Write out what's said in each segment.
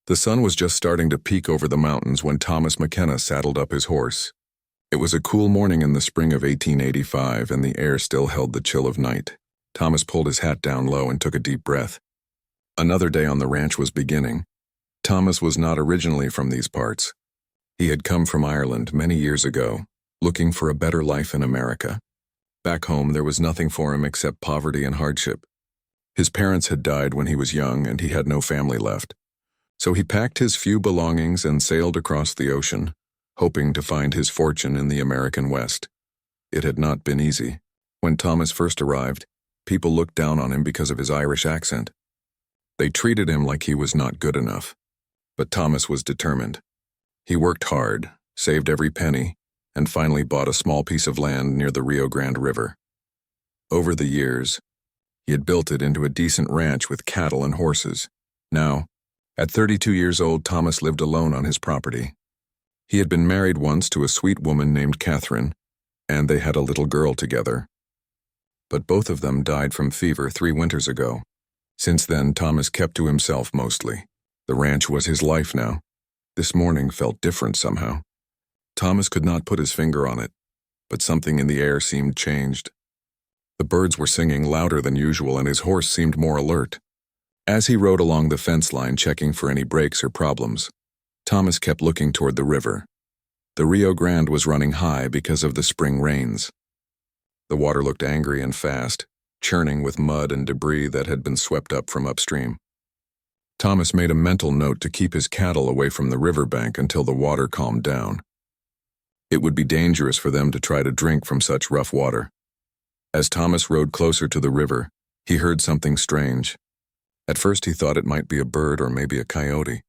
The sun was just starting to peek over the mountains when Thomas McKenna saddled up his horse. It was a cool morning in the spring of 1885, and the air still held the chill of night. Thomas pulled his hat down low and took a deep breath. Another day on the ranch was beginning. Thomas was not originally from these parts. He had come from Ireland many years ago, looking for a better life in America. Back home, there was nothing for him except poverty and hardship. His parents had died when he was young, and he had no family left. So he packed his few belongings and sailed across the ocean, hoping to find his fortune in the American West. It had not been easy. When Thomas first arrived, people looked down on him because of his Irish accent. They treated him like he was not good enough. But Thomas was determined. He worked hard, saved every penny, and finally bought a small piece of land near the Rio Grande River. Over the years, he had built it into a decent ranch with cattle and horses. Now, at 32 years old, Thomas lived alone on his property. He had been married once to a sweet woman named Catherine, and they had a little girl together. But both of them died from fever 3 winters ago. Since then, Thomas kept to himself mostly. The ranch was his life now. This morning felt different somehow. Thomas could not put his finger on it, but something in the air seemed changed. The birds were singing louder than usual, and his horse seemed more alert. As he rode along the fence line checking for any breaks or problems, Thomas kept looking toward the river. The Rio Grande was running high because of the spring rains. The water looked angry and fast, churning with mud and debris that had been swept up from upstream. Thomas made a mental note to keep his cattle away from the riverbank until the water calmed down. It would be dangerous for them to try to drink from such rough water. As Thomas rode closer to the river, he heard something strange. At first he thought it might be a bird or maybe a coyote.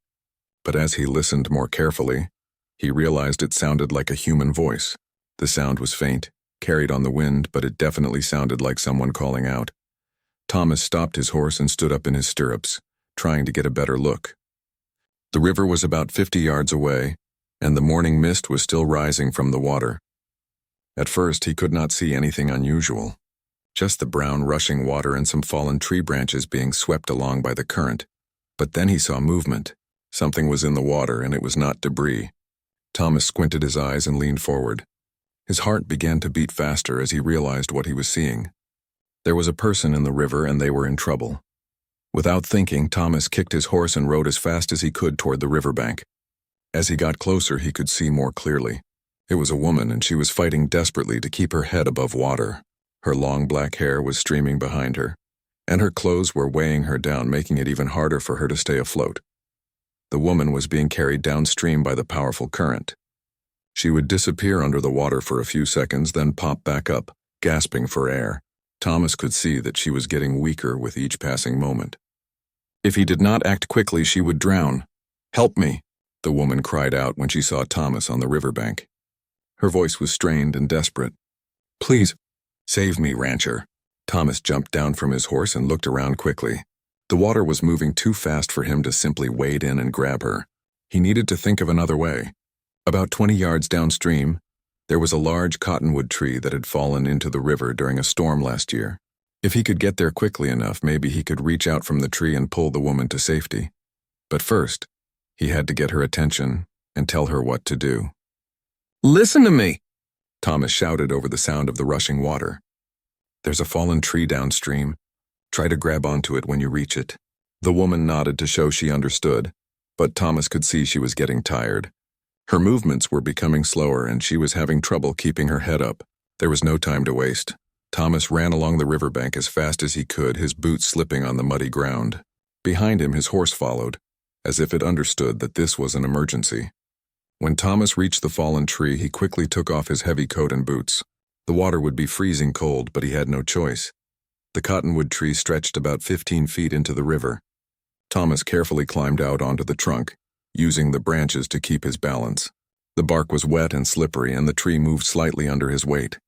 But as he listened more carefully, he realized it sounded like a human voice. The sound was faint, carried on the wind, but it definitely sounded like someone calling out. Thomas stopped his horse and stood up in his stirrups, trying to get a better look. The river was about 50 yards away, and the morning mist was still rising from the water. At first, he could not see anything unusual, just the brown rushing water and some fallen tree branches being swept along by the current. But then he saw movement. Something was in the water, and it was not debris. Thomas squinted his eyes and leaned forward. His heart began to beat faster as he realized what he was seeing. There was a person in the river, and they were in trouble. Without thinking, Thomas kicked his horse and rode as fast as he could toward the riverbank. As he got closer, he could see more clearly. It was a woman, and she was fighting desperately to keep her head above water. Her long black hair was streaming behind her, and her clothes were weighing her down, making it even harder for her to stay afloat. The woman was being carried downstream by the powerful current. She would disappear under the water for a few seconds, then pop back up, gasping for air. Thomas could see that she was getting weaker with each passing moment. If he did not act quickly, she would drown. "Help me," the woman cried out when she saw Thomas on the riverbank. Her voice was strained and desperate. "Please, save me, rancher." Thomas jumped down from his horse and looked around quickly. The water was moving too fast for him to simply wade in and grab her. He needed to think of another way. About 20 yards downstream, there was a large cottonwood tree that had fallen into the river during a storm last year. If he could get there quickly enough, maybe he could reach out from the tree and pull the woman to safety. But first, he had to get her attention and tell her what to do. "Listen to me!" Thomas shouted over the sound of the rushing water. "There's a fallen tree downstream. Try to grab onto it when you reach it." The woman nodded to show she understood, but Thomas could see she was getting tired. Her movements were becoming slower, and she was having trouble keeping her head up. There was no time to waste. Thomas ran along the riverbank as fast as he could, his boots slipping on the muddy ground. Behind him, his horse followed, as if it understood that this was an emergency. When Thomas reached the fallen tree, he quickly took off his heavy coat and boots. The water would be freezing cold, but he had no choice. The cottonwood tree stretched about 15 feet into the river. Thomas carefully climbed out onto the trunk, using the branches to keep his balance. The bark was wet and slippery, and the tree moved slightly under his weight.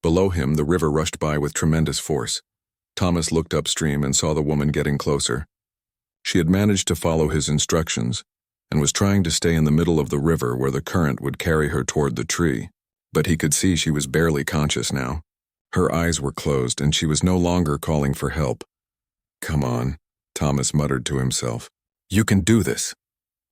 Below him, the river rushed by with tremendous force. Thomas looked upstream and saw the woman getting closer. She had managed to follow his instructions and was trying to stay in the middle of the river where the current would carry her toward the tree. But he could see she was barely conscious now. Her eyes were closed, and she was no longer calling for help. "Come on," Thomas muttered to himself. "You can do this."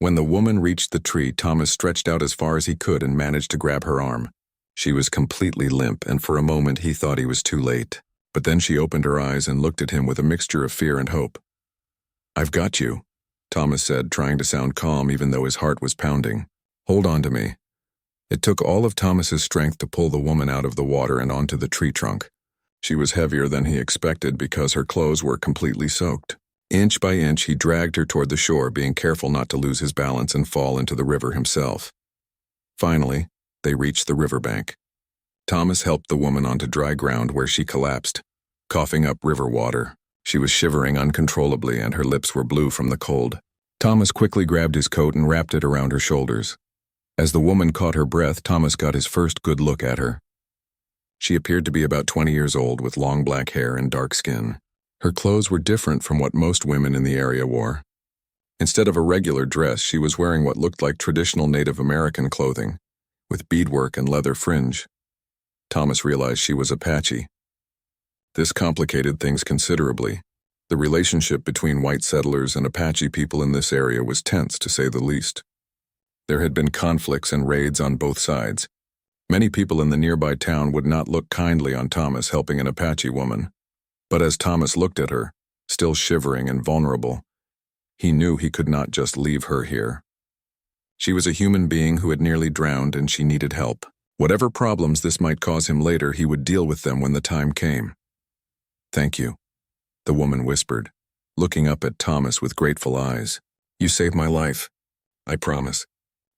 When the woman reached the tree, Thomas stretched out as far as he could and managed to grab her arm. She was completely limp, and for a moment he thought he was too late. But then she opened her eyes and looked at him with a mixture of fear and hope. "I've got you," Thomas said, trying to sound calm even though his heart was pounding. "Hold on to me." It took all of Thomas's strength to pull the woman out of the water and onto the tree trunk. She was heavier than he expected because her clothes were completely soaked. Inch by inch, he dragged her toward the shore, being careful not to lose his balance and fall into the river himself. Finally, they reached the riverbank. Thomas helped the woman onto dry ground where she collapsed, coughing up river water. She was shivering uncontrollably and her lips were blue from the cold. Thomas quickly grabbed his coat and wrapped it around her shoulders. As the woman caught her breath, Thomas got his first good look at her. She appeared to be about 20 years old with long black hair and dark skin. Her clothes were different from what most women in the area wore. Instead of a regular dress, she was wearing what looked like traditional Native American clothing, with beadwork and leather fringe. Thomas realized she was Apache. This complicated things considerably. The relationship between white settlers and Apache people in this area was tense, to say the least. There had been conflicts and raids on both sides. Many people in the nearby town would not look kindly on Thomas helping an Apache woman. But as Thomas looked at her, still shivering and vulnerable, he knew he could not just leave her here. She was a human being who had nearly drowned and she needed help. Whatever problems this might cause him later, he would deal with them when the time came. "Thank you," the woman whispered, looking up at Thomas with grateful eyes. "You saved my life. I promise.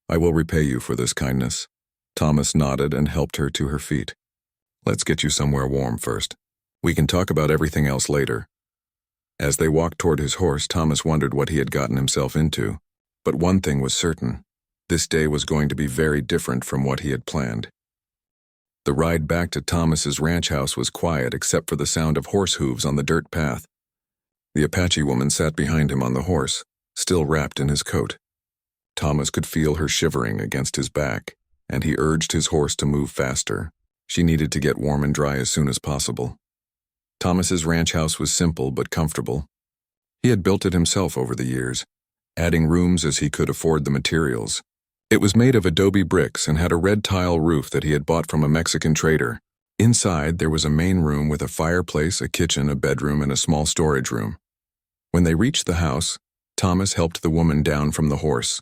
I will repay you for this kindness." Thomas nodded and helped her to her feet. "Let's get you somewhere warm first. We can talk about everything else later." As they walked toward his horse, Thomas wondered what he had gotten himself into. But one thing was certain. This day was going to be very different from what he had planned. The ride back to Thomas's ranch house was quiet except for the sound of horse hooves on the dirt path. The Apache woman sat behind him on the horse, still wrapped in his coat. Thomas could feel her shivering against his back, and he urged his horse to move faster. She needed to get warm and dry as soon as possible. Thomas's ranch house was simple but comfortable. He had built it himself over the years, adding rooms as he could afford the materials. It was made of adobe bricks and had a red tile roof that he had bought from a Mexican trader. Inside, there was a main room with a fireplace, a kitchen, a bedroom, and a small storage room. When they reached the house, Thomas helped the woman down from the horse.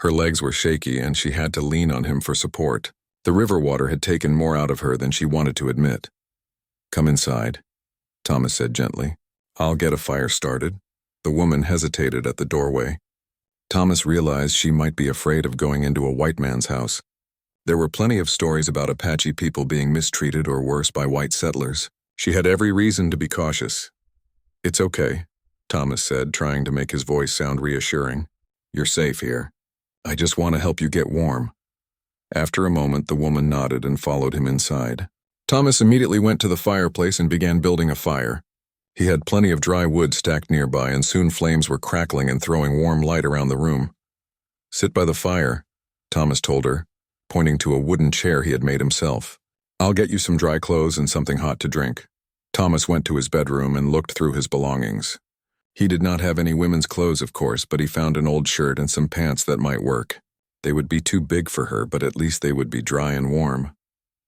Her legs were shaky and she had to lean on him for support. The river water had taken more out of her than she wanted to admit. "Come inside," Thomas said gently. "I'll get a fire started." The woman hesitated at the doorway. Thomas realized she might be afraid of going into a white man's house. There were plenty of stories about Apache people being mistreated or worse by white settlers. She had every reason to be cautious. "It's okay," Thomas said, trying to make his voice sound reassuring. "You're safe here. I just want to help you get warm." After a moment, the woman nodded and followed him inside. Thomas immediately went to the fireplace and began building a fire. He had plenty of dry wood stacked nearby, and soon flames were crackling and throwing warm light around the room. "Sit by the fire," Thomas told her, pointing to a wooden chair he had made himself. "I'll get you some dry clothes and something hot to drink." Thomas went to his bedroom and looked through his belongings. He did not have any women's clothes, of course, but he found an old shirt and some pants that might work. They would be too big for her, but at least they would be dry and warm.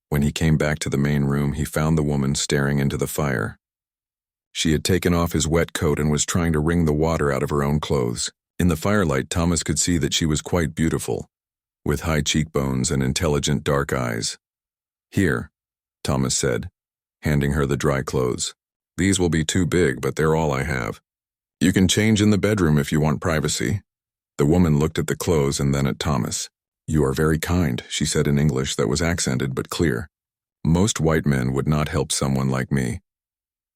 When he came back to the main room, he found the woman staring into the fire. She had taken off his wet coat and was trying to wring the water out of her own clothes. In the firelight, Thomas could see that she was quite beautiful, with high cheekbones and intelligent dark eyes. "Here," Thomas said, handing her the dry clothes. "These will be too big, but they're all I have. You can change in the bedroom if you want privacy." The woman looked at the clothes and then at Thomas. "You are very kind," she said in English that was accented but clear. "Most white men would not help someone like me."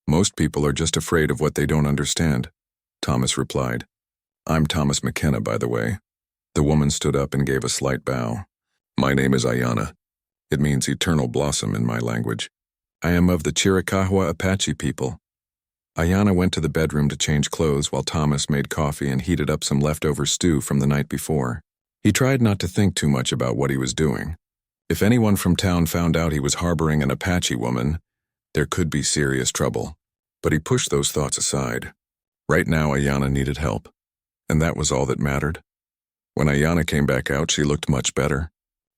"Most people are just afraid of what they don't understand," Thomas replied. "I'm Thomas McKenna, by the way." The woman stood up and gave a slight bow. "My name is Ayana. It means eternal blossom in my language. I am of the Chiricahua Apache people." Ayana went to the bedroom to change clothes while Thomas made coffee and heated up some leftover stew from the night before. He tried not to think too much about what he was doing. If anyone from town found out he was harboring an Apache woman, there could be serious trouble. But he pushed those thoughts aside. Right now, Ayana needed help, and that was all that mattered. When Ayanna came back out, she looked much better.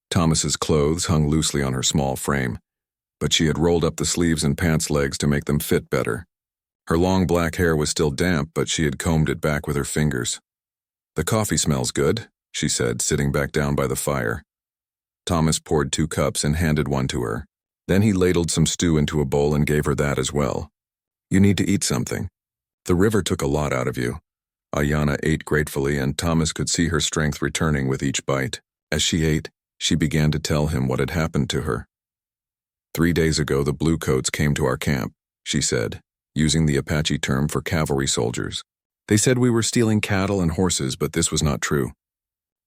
Thomas's clothes hung loosely on her small frame, but she had rolled up the sleeves and pants legs to make them fit better. Her long black hair was still damp, but she had combed it back with her fingers. "The coffee smells good," she said, sitting back down by the fire. Thomas poured 2 cups and handed one to her. Then he ladled some stew into a bowl and gave her that as well. "You need to eat something. The river took a lot out of you." Ayanna ate gratefully, and Thomas could see her strength returning with each bite. As she ate, she began to tell him what had happened to her. "3 days ago, the Bluecoats came to our camp," she said, using the Apache term for cavalry soldiers. "They said we were stealing cattle and horses, but this was not true.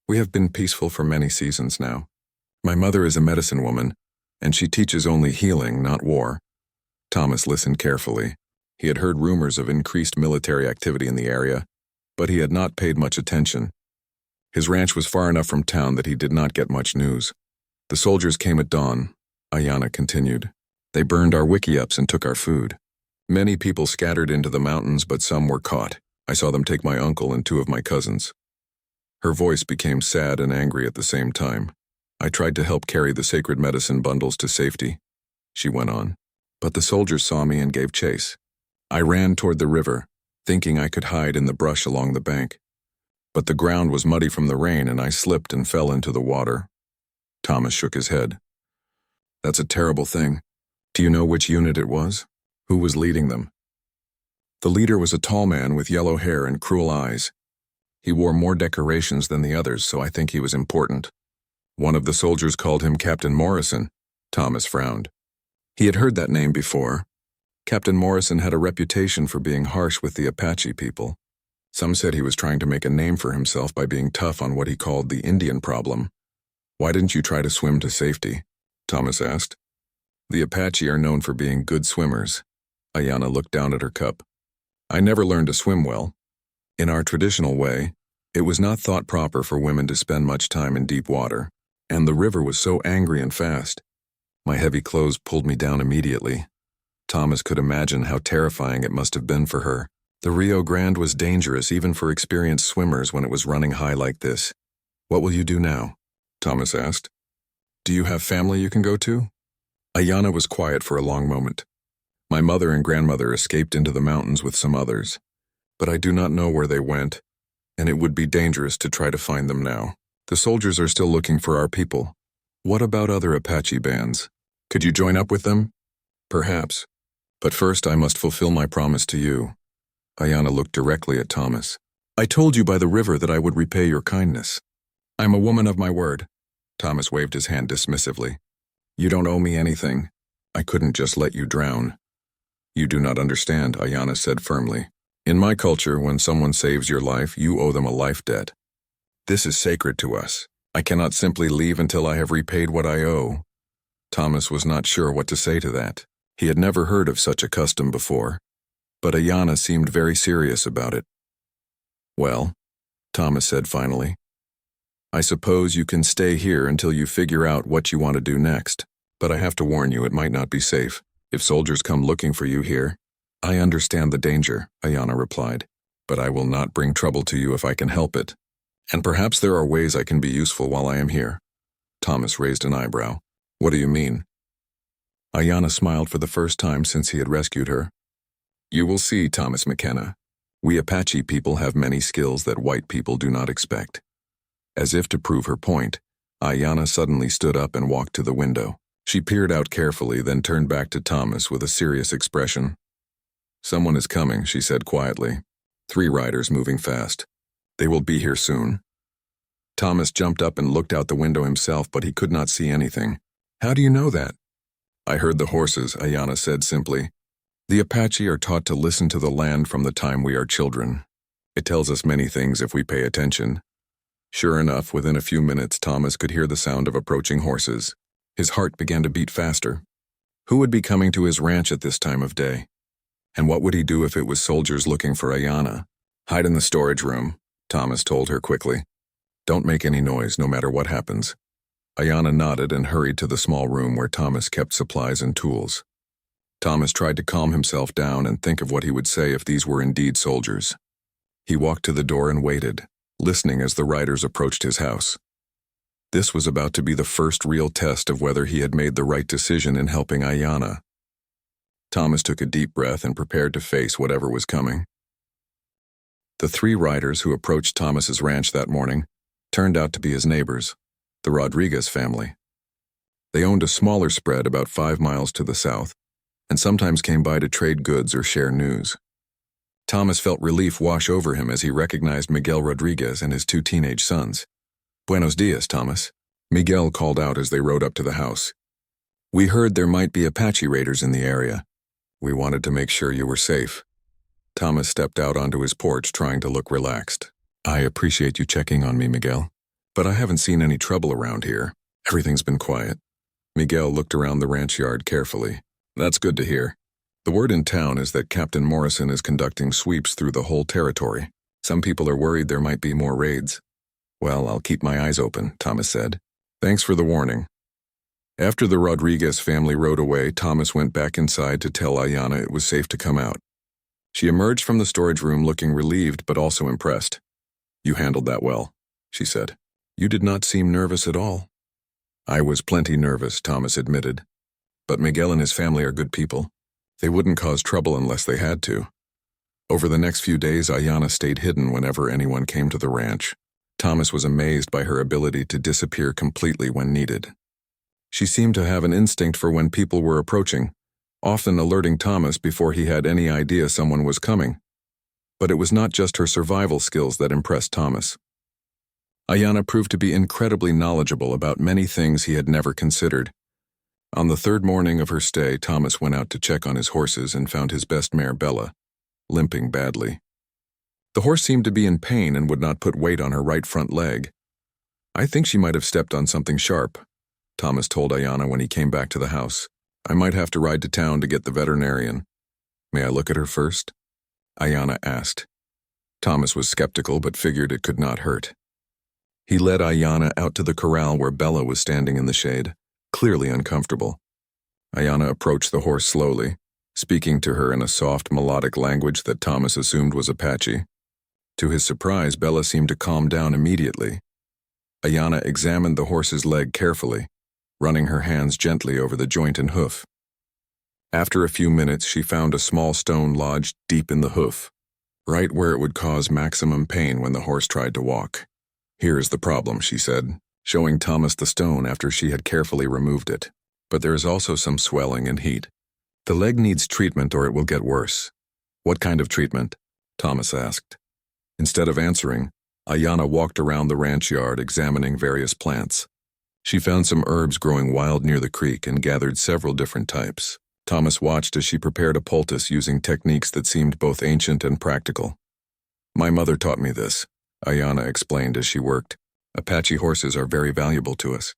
We have been peaceful for many seasons now. My mother is a medicine woman, and she teaches only healing, not war." Thomas listened carefully. He had heard rumors of increased military activity in the area, but he had not paid much attention. His ranch was far enough from town that he did not get much news. "The soldiers came at dawn," Ayanna continued. "They burned our wickiups and took our food. Many people scattered into the mountains, but some were caught. I saw them take my uncle and 2 of my cousins." Her voice became sad and angry at the same time. "I tried to help carry the sacred medicine bundles to safety," she went on, "but the soldiers saw me and gave chase. I ran toward the river, thinking I could hide in the brush along the bank. But the ground was muddy from the rain and I slipped and fell into the water." Thomas shook his head. "That's a terrible thing. Do you know which unit it was? Who was leading them?" "The leader was a tall man with yellow hair and cruel eyes. He wore more decorations than the others, so I think he was important. One of the soldiers called him Captain Morrison." Thomas frowned. He had heard that name before. Captain Morrison had a reputation for being harsh with the Apache people. Some said he was trying to make a name for himself by being tough on what he called the Indian problem. "Why didn't you try to swim to safety?" Thomas asked. "The Apache are known for being good swimmers." Ayanna looked down at her cup. "I never learned to swim well. In our traditional way, it was not thought proper for women to spend much time in deep water, and the river was so angry and fast. My heavy clothes pulled me down immediately." Thomas could imagine how terrifying it must have been for her. The Rio Grande was dangerous even for experienced swimmers when it was running high like this. "What will you do now?" Thomas asked. "Do you have family you can go to?" Ayanna was quiet for a long moment. "My mother and grandmother escaped into the mountains with some others, but I do not know where they went, and it would be dangerous to try to find them now. The soldiers are still looking for our people. What about other Apache bands? Could you join up with them?" "Perhaps. But first I must fulfill my promise to you." Ayanna looked directly at Thomas. "I told you by the river that I would repay your kindness. I'm a woman of my word." Thomas waved his hand dismissively. "You don't owe me anything. I couldn't just let you drown." "You do not understand," Ayanna said firmly. "In my culture, when someone saves your life, you owe them a life debt. This is sacred to us. I cannot simply leave until I have repaid what I owe." Thomas was not sure what to say to that. He had never heard of such a custom before, but Ayanna seemed very serious about it. "Well," Thomas said finally, "I suppose you can stay here until you figure out what you want to do next, but I have to warn you it might not be safe. If soldiers come looking for you here—" "I understand the danger," Ayanna replied, "but I will not bring trouble to you if I can help it. And perhaps there are ways I can be useful while I am here." Thomas raised an eyebrow. "What do you mean?" Ayanna smiled for the first time since he had rescued her. "You will see, Thomas McKenna. We Apache people have many skills that white people do not expect." As if to prove her point, Ayanna suddenly stood up and walked to the window. She peered out carefully, then turned back to Thomas with a serious expression. "Someone is coming," she said quietly. 3 riders moving fast. "They will be here soon." Thomas jumped up and looked out the window himself, but he could not see anything. "How do you know that?" "I heard the horses," Ayanna said simply. "The Apache are taught to listen to the land from the time we are children. It tells us many things if we pay attention." Sure enough, within a few minutes, Thomas could hear the sound of approaching horses. His heart began to beat faster. Who would be coming to his ranch at this time of day? And what would he do if it was soldiers looking for Ayanna? "Hide in the storage room," Thomas told her quickly. "Don't make any noise, no matter what happens." Ayanna nodded and hurried to the small room where Thomas kept supplies and tools. Thomas tried to calm himself down and think of what he would say if these were indeed soldiers. He walked to the door and waited. listening as the riders approached his house. This was about to be the first real test of whether he had made the right decision in helping Ayanna. Thomas took a deep breath and prepared to face whatever was coming. The 3 riders who approached Thomas's ranch that morning turned out to be his neighbors, the Rodriguez family. They owned a smaller spread about 5 miles to the south, and sometimes came by to trade goods or share news. Thomas felt relief wash over him as he recognized Miguel Rodriguez and his 2 teenage sons. "Buenos dias, Thomas," Miguel called out as they rode up to the house. "We heard there might be Apache raiders in the area. We wanted to make sure you were safe." Thomas stepped out onto his porch trying to look relaxed. "I appreciate you checking on me, Miguel, but I haven't seen any trouble around here. Everything's been quiet." Miguel looked around the ranch yard carefully. "That's good to hear. The word in town is that Captain Morrison is conducting sweeps through the whole territory. Some people are worried there might be more raids." "Well, I'll keep my eyes open," Thomas said. "Thanks for the warning." After the Rodriguez family rode away, Thomas went back inside to tell Ayanna it was safe to come out. She emerged from the storage room looking relieved but also impressed. "You handled that well," she said. "You did not seem nervous at all." "I was plenty nervous," Thomas admitted. "But Miguel and his family are good people. They wouldn't cause trouble unless they had to." Over the next few days, Ayanna stayed hidden whenever anyone came to the ranch. Thomas was amazed by her ability to disappear completely when needed. She seemed to have an instinct for when people were approaching, often alerting Thomas before he had any idea someone was coming. But it was not just her survival skills that impressed Thomas. Ayanna proved to be incredibly knowledgeable about many things he had never considered. On the 3rd morning of her stay, Thomas went out to check on his horses and found his best mare, Bella, limping badly. The horse seemed to be in pain and would not put weight on her right front leg. "I think she might have stepped on something sharp," Thomas told Ayanna when he came back to the house. "I might have to ride to town to get the veterinarian." "May I look at her first?" Ayanna asked. Thomas was skeptical but figured it could not hurt. He led Ayanna out to the corral where Bella was standing in the shade, clearly uncomfortable. Ayanna approached the horse slowly, speaking to her in a soft, melodic language that Thomas assumed was Apache. To his surprise, Bella seemed to calm down immediately. Ayanna examined the horse's leg carefully, running her hands gently over the joint and hoof. After a few minutes, she found a small stone lodged deep in the hoof, right where it would cause maximum pain when the horse tried to walk. "Here is the problem," she said, showing Thomas the stone after she had carefully removed it. "But there is also some swelling and heat. The leg needs treatment or it will get worse." "What kind of treatment?" Thomas asked. Instead of answering, Ayanna walked around the ranch yard examining various plants. She found some herbs growing wild near the creek and gathered several different types. Thomas watched as she prepared a poultice using techniques that seemed both ancient and practical. "My mother taught me this," Ayanna explained as she worked. "Apache horses are very valuable to us.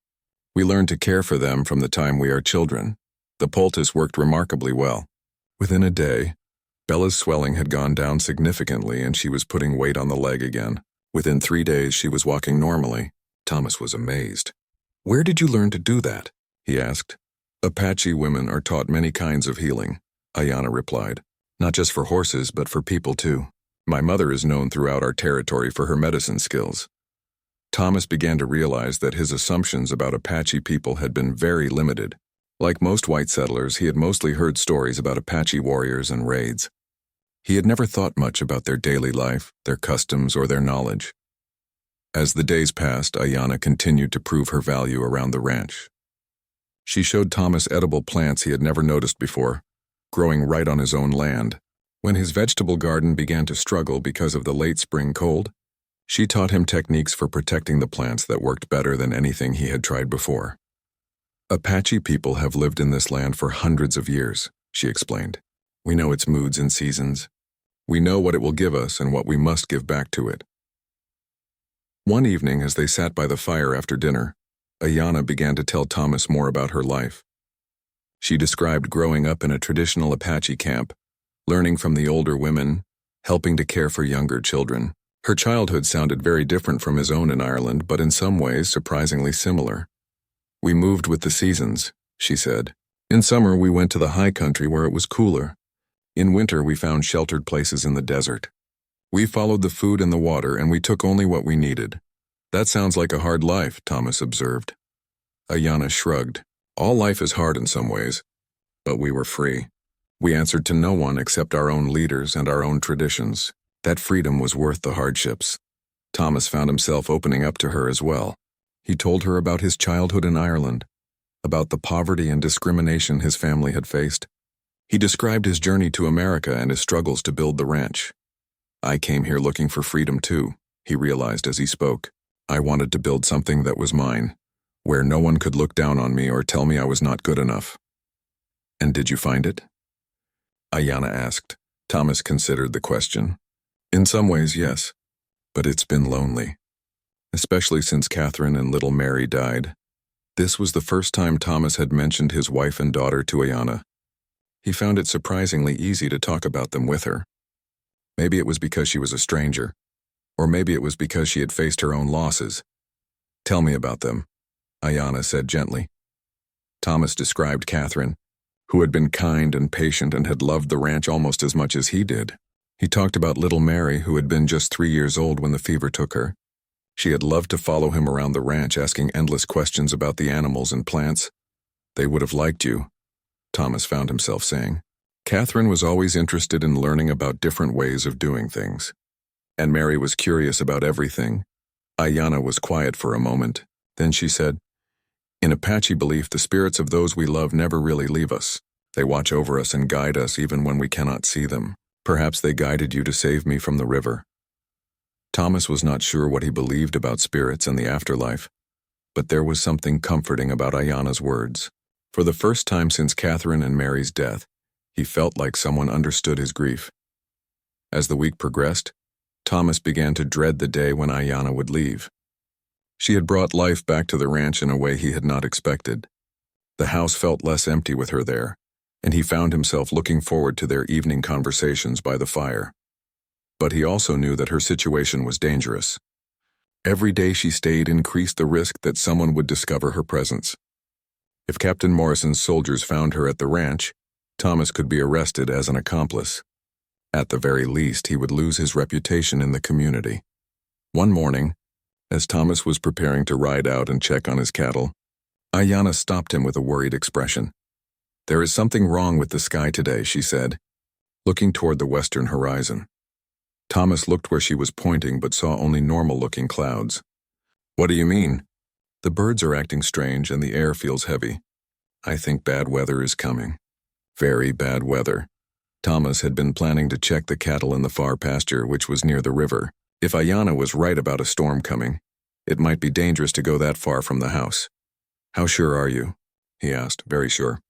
We learn to care for them from the time we are children." The poultice worked remarkably well. Within a day, Bella's swelling had gone down significantly and she was putting weight on the leg again. Within 3 days, she was walking normally. Thomas was amazed. "Where did you learn to do that?" he asked. "Apache women are taught many kinds of healing," Ayanna replied. "Not just for horses, but for people too. My mother is known throughout our territory for her medicine skills." Thomas began to realize that his assumptions about Apache people had been very limited. Like most white settlers, he had mostly heard stories about Apache warriors and raids. He had never thought much about their daily life, their customs, or their knowledge. As the days passed, Ayanna continued to prove her value around the ranch. She showed Thomas edible plants he had never noticed before, growing right on his own land. When his vegetable garden began to struggle because of the late spring cold, she taught him techniques for protecting the plants that worked better than anything he had tried before. "Apache people have lived in this land for hundreds of years," she explained. "We know its moods and seasons. We know what it will give us and what we must give back to it." One evening, as they sat by the fire after dinner, Ayanna began to tell Thomas more about her life. She described growing up in a traditional Apache camp, learning from the older women, helping to care for younger children. Her childhood sounded very different from his own in Ireland, but in some ways surprisingly similar. "We moved with the seasons," she said. "In summer, we went to the high country where it was cooler. In winter, we found sheltered places in the desert. We followed the food and the water, and we took only what we needed. That sounds like a hard life, Thomas observed. Ayana shrugged. All life is hard in some ways, but we were free. We answered to no one except our own leaders and our own traditions. That freedom was worth the hardships. Thomas found himself opening up to her as well. He told her about his childhood in Ireland, about the poverty and discrimination his family had faced. He described his journey to America and his struggles to build the ranch. I came here looking for freedom too, he realized as he spoke. I wanted to build something that was mine, where no one could look down on me or tell me I was not good enough. And did you find it? Ayana asked. Thomas considered the question. In some ways, yes, but it's been lonely, especially since Catherine and little Mary died. This was the first time Thomas had mentioned his wife and daughter to Ayana. He found it surprisingly easy to talk about them with her. Maybe it was because she was a stranger, or maybe it was because she had faced her own losses. Tell me about them, Ayana said gently. Thomas described Catherine, who had been kind and patient and had loved the ranch almost as much as he did. He talked about little Mary, who had been just 3 years old when the fever took her. She had loved to follow him around the ranch, asking endless questions about the animals and plants. They would have liked you, Thomas found himself saying. Catherine was always interested in learning about different ways of doing things. And Mary was curious about everything. Ayana was quiet for a moment. Then she said, in Apache belief, the spirits of those we love never really leave us. They watch over us and guide us even when we cannot see them. Perhaps they guided you to save me from the river. Thomas was not sure what he believed about spirits and the afterlife, but there was something comforting about Ayana's words. For the first time since Catherine and Mary's death, he felt like someone understood his grief. As the week progressed, Thomas began to dread the day when Ayana would leave. She had brought life back to the ranch in a way he had not expected. The house felt less empty with her there, and he found himself looking forward to their evening conversations by the fire. But he also knew that her situation was dangerous. Every day she stayed increased the risk that someone would discover her presence. If Captain Morrison's soldiers found her at the ranch, Thomas could be arrested as an accomplice. At the very least, he would lose his reputation in the community. One morning, as Thomas was preparing to ride out and check on his cattle, Ayana stopped him with a worried expression. There is something wrong with the sky today, she said, looking toward the western horizon. Thomas looked where she was pointing but saw only normal-looking clouds. What do you mean? The birds are acting strange and the air feels heavy. I think bad weather is coming. Very bad weather. Thomas had been planning to check the cattle in the far pasture, which was near the river. If Ayana was right about a storm coming, it might be dangerous to go that far from the house. How sure are you? He asked. Very sure.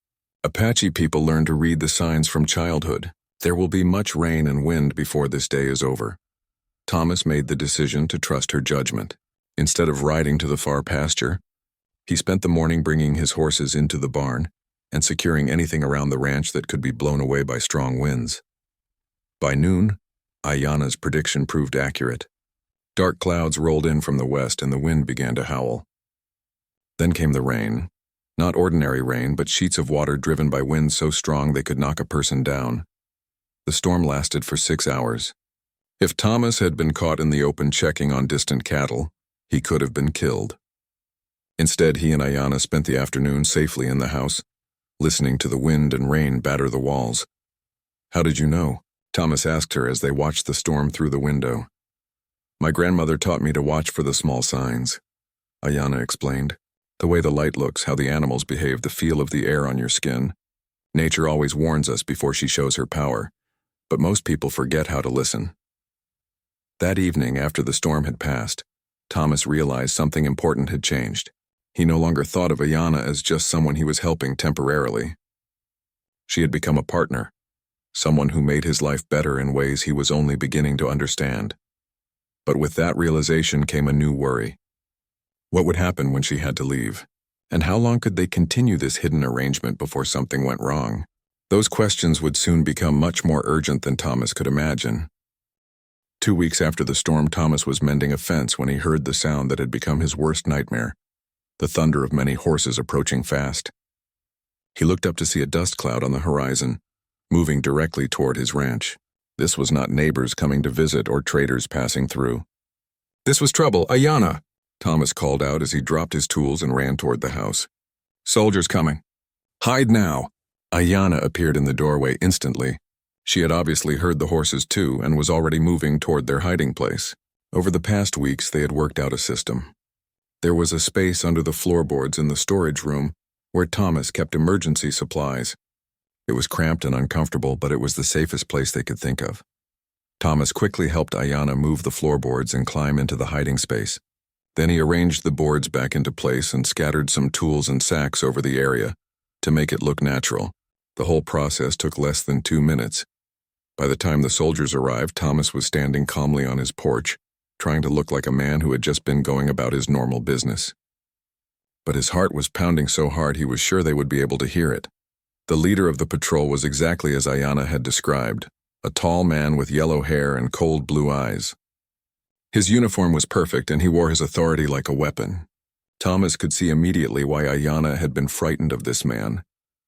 Apache people learn to read the signs from childhood. There will be much rain and wind before this day is over. Thomas made the decision to trust her judgment. Instead of riding to the far pasture, he spent the morning bringing his horses into the barn and securing anything around the ranch that could be blown away by strong winds. By noon, Ayana's prediction proved accurate. Dark clouds rolled in from the west and the wind began to howl. Then came the rain. Not ordinary rain, but sheets of water driven by winds so strong they could knock a person down. The storm lasted for 6 hours. If Thomas had been caught in the open checking on distant cattle, he could have been killed. Instead, he and Ayana spent the afternoon safely in the house, listening to the wind and rain batter the walls. How did you know? Thomas asked her as they watched the storm through the window. My grandmother taught me to watch for the small signs, Ayana explained. The way the light looks, how the animals behave, the feel of the air on your skin. Nature always warns us before she shows her power, but most people forget how to listen. That evening, after the storm had passed, Thomas realized something important had changed. He no longer thought of Ayana as just someone he was helping temporarily. She had become a partner, someone who made his life better in ways he was only beginning to understand. But with that realization came a new worry. What would happen when she had to leave? And how long could they continue this hidden arrangement before something went wrong? Those questions would soon become much more urgent than Thomas could imagine. 2 weeks after the storm, Thomas was mending a fence when he heard the sound that had become his worst nightmare, the thunder of many horses approaching fast. He looked up to see a dust cloud on the horizon, moving directly toward his ranch. This was not neighbors coming to visit or traders passing through. "This was trouble, Ayanna," Thomas called out as he dropped his tools and ran toward the house. "Soldiers coming. Hide now." Ayanna appeared in the doorway instantly. She had obviously heard the horses too and was already moving toward their hiding place. Over the past weeks, they had worked out a system. There was a space under the floorboards in the storage room where Thomas kept emergency supplies. It was cramped and uncomfortable, but it was the safest place they could think of. Thomas quickly helped Ayanna move the floorboards and climb into the hiding space. Then he arranged the boards back into place and scattered some tools and sacks over the area to make it look natural. The whole process took less than 2 minutes. By the time the soldiers arrived, Thomas was standing calmly on his porch, trying to look like a man who had just been going about his normal business. But his heart was pounding so hard he was sure they would be able to hear it. The leader of the patrol was exactly as Ayanna had described, a tall man with yellow hair and cold blue eyes. His uniform was perfect and he wore his authority like a weapon. Thomas could see immediately why Ayanna had been frightened of this man.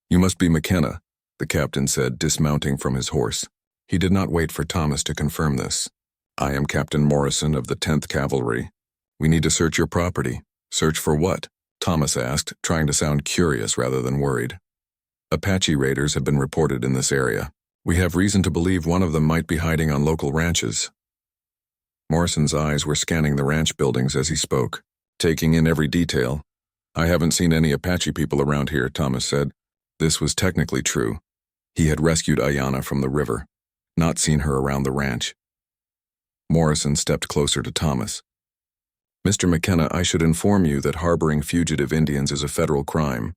"You must be McKenna," the captain said, dismounting from his horse. He did not wait for Thomas to confirm this. "I am Captain Morrison of the 10th Cavalry. We need to search your property." "Search for what?" Thomas asked, trying to sound curious rather than worried. "Apache raiders have been reported in this area. We have reason to believe one of them might be hiding on local ranches." Morrison's eyes were scanning the ranch buildings as he spoke, taking in every detail. "I haven't seen any Apache people around here," Thomas said. This was technically true. He had rescued Ayanna from the river, not seen her around the ranch. Morrison stepped closer to Thomas. "Mr. McKenna, I should inform you that harboring fugitive Indians is a federal crime.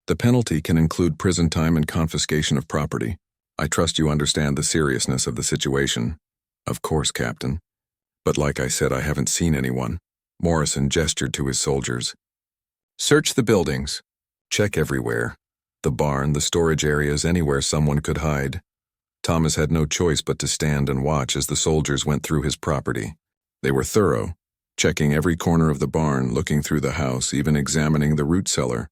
The penalty can include prison time and confiscation of property. I trust you understand the seriousness of the situation." "Of course, Captain. But like I said, I haven't seen anyone." Morrison gestured to his soldiers. "Search the buildings. Check everywhere. The barn, the storage areas, anywhere someone could hide." Thomas had no choice but to stand and watch as the soldiers went through his property. They were thorough, checking every corner of the barn, looking through the house, even examining the root cellar.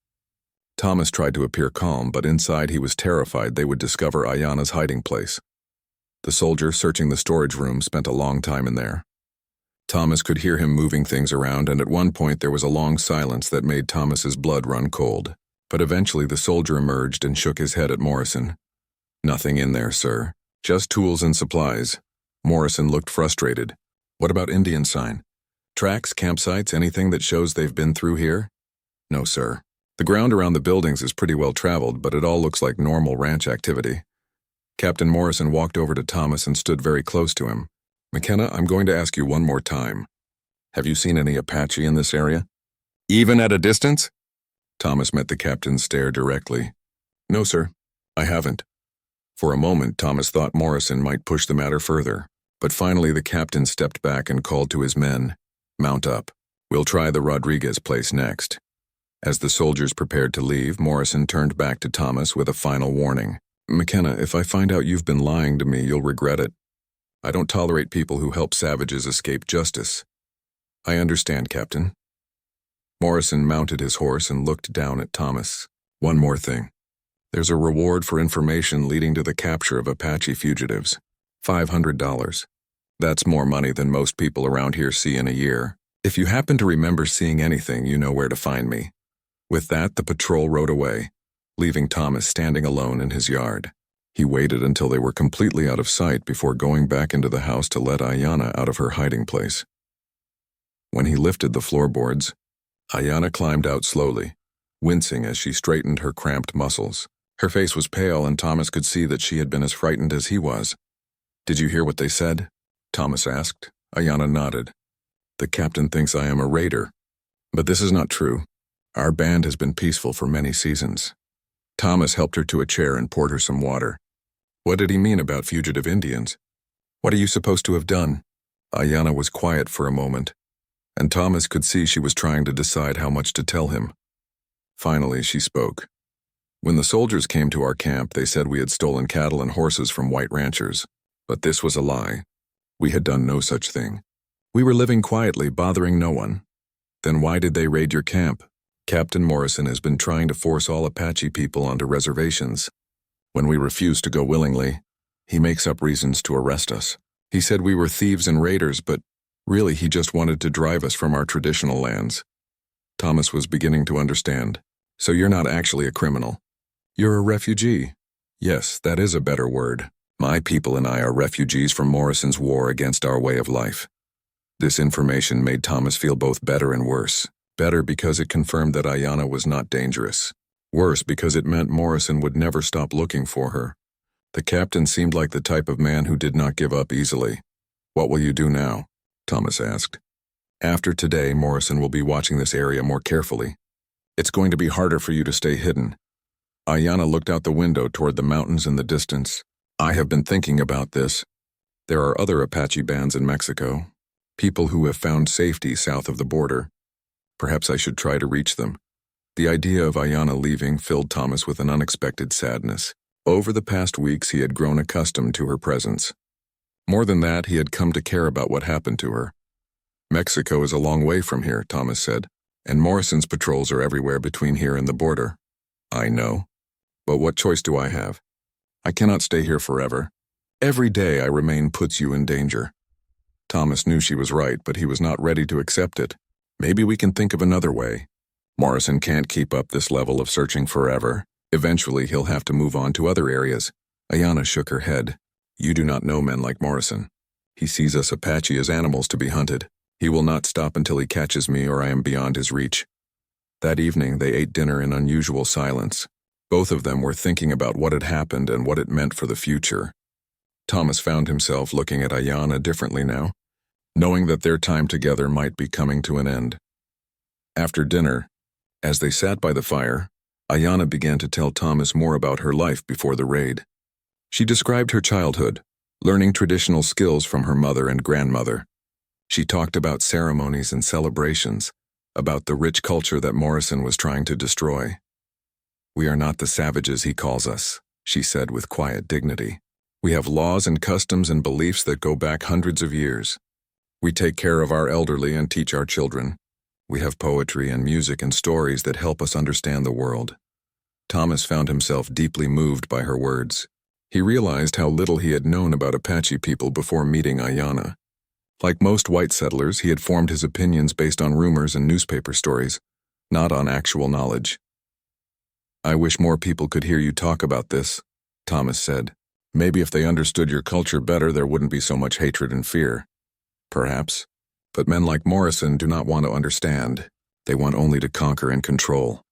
Thomas tried to appear calm, but inside he was terrified they would discover Ayanna's hiding place. The soldier searching the storage room spent a long time in there. Thomas could hear him moving things around, and at one point there was a long silence that made Thomas's blood run cold. But eventually the soldier emerged and shook his head at Morrison. "Nothing in there, sir. Just tools and supplies." Morrison looked frustrated. "What about Indian sign? Tracks, campsites, anything that shows they've been through here?" "No, sir. The ground around the buildings is pretty well traveled, but it all looks like normal ranch activity." Captain Morrison walked over to Thomas and stood very close to him. "McKenna, I'm going to ask you one more time. Have you seen any Apache in this area?" "Even at a distance?" Thomas met the captain's stare directly. "No, sir, I haven't." For a moment, Thomas thought Morrison might push the matter further, but finally the captain stepped back and called to his men, "Mount up. We'll try the Rodriguez place next." As the soldiers prepared to leave, Morrison turned back to Thomas with a final warning. "McKenna, if I find out you've been lying to me, you'll regret it. I don't tolerate people who help savages escape justice." "I understand, Captain." Morrison mounted his horse and looked down at Thomas. "One more thing. There's a reward for information leading to the capture of Apache fugitives. $500. That's more money than most people around here see in a year. If you happen to remember seeing anything, you know where to find me." With that, the patrol rode away, leaving Thomas standing alone in his yard. He waited until they were completely out of sight before going back into the house to let Ayanna out of her hiding place. When he lifted the floorboards, Ayanna climbed out slowly, wincing as she straightened her cramped muscles. Her face was pale, and Thomas could see that she had been as frightened as he was. "Did you hear what they said?" Thomas asked. Ayanna nodded. "The captain thinks I am a raider. But this is not true. Our band has been peaceful for many seasons." Thomas helped her to a chair and poured her some water. "What did he mean about fugitive Indians? What are you supposed to have done?" Ayanna was quiet for a moment, and Thomas could see she was trying to decide how much to tell him. Finally, she spoke. "When the soldiers came to our camp, they said we had stolen cattle and horses from white ranchers. But this was a lie. We had done no such thing. We were living quietly, bothering no one." "Then why did they raid your camp?" "Captain Morrison has been trying to force all Apache people onto reservations. When we refused to go willingly, He makes up reasons to arrest us. He said we were thieves and raiders, but really he just wanted to drive us from our traditional lands. Thomas was beginning to understand. So you're not actually a criminal. You're a refugee. Yes, that is a better word. My people and I are refugees from Morrison's war against our way of life. This information made Thomas feel both better and worse. Better because it confirmed that Ayanna was not dangerous. Worse because it meant Morrison would never stop looking for her. The captain seemed like the type of man who did not give up easily. What will you do now? Thomas asked. After today, Morrison will be watching this area more carefully. It's going to be harder for you to stay hidden. Ayanna looked out the window toward the mountains in the distance. I have been thinking about this. There are other Apache bands in Mexico, people who have found safety south of the border. Perhaps I should try to reach them. The idea of Ayanna leaving filled Thomas with an unexpected sadness. Over the past weeks, he had grown accustomed to her presence. More than that, he had come to care about what happened to her. Mexico is a long way from here, Thomas said, and Morrison's patrols are everywhere between here and the border. I know. But what choice do I have? I cannot stay here forever. Every day I remain puts you in danger. Thomas knew she was right, but he was not ready to accept it. Maybe we can think of another way. Morrison can't keep up this level of searching forever. Eventually he'll have to move on to other areas. Ayanna shook her head. You do not know men like Morrison. He sees us Apache as animals to be hunted. He will not stop until he catches me or I am beyond his reach. That evening they ate dinner in unusual silence. Both of them were thinking about what had happened and what it meant for the future. Thomas found himself looking at Ayanna differently now, knowing that their time together might be coming to an end. After dinner, as they sat by the fire, Ayanna began to tell Thomas more about her life before the raid. She described her childhood, learning traditional skills from her mother and grandmother. She talked about ceremonies and celebrations, about the rich culture that Morrison was trying to destroy. We are not the savages he calls us, she said with quiet dignity. We have laws and customs and beliefs that go back hundreds of years. We take care of our elderly and teach our children. We have poetry and music and stories that help us understand the world. Thomas found himself deeply moved by her words. He realized how little he had known about Apache people before meeting Ayanna. Like most white settlers, he had formed his opinions based on rumors and newspaper stories, not on actual knowledge. I wish more people could hear you talk about this, Thomas said. Maybe if they understood your culture better, there wouldn't be so much hatred and fear. Perhaps. But men like Morrison do not want to understand. They want only to conquer and control.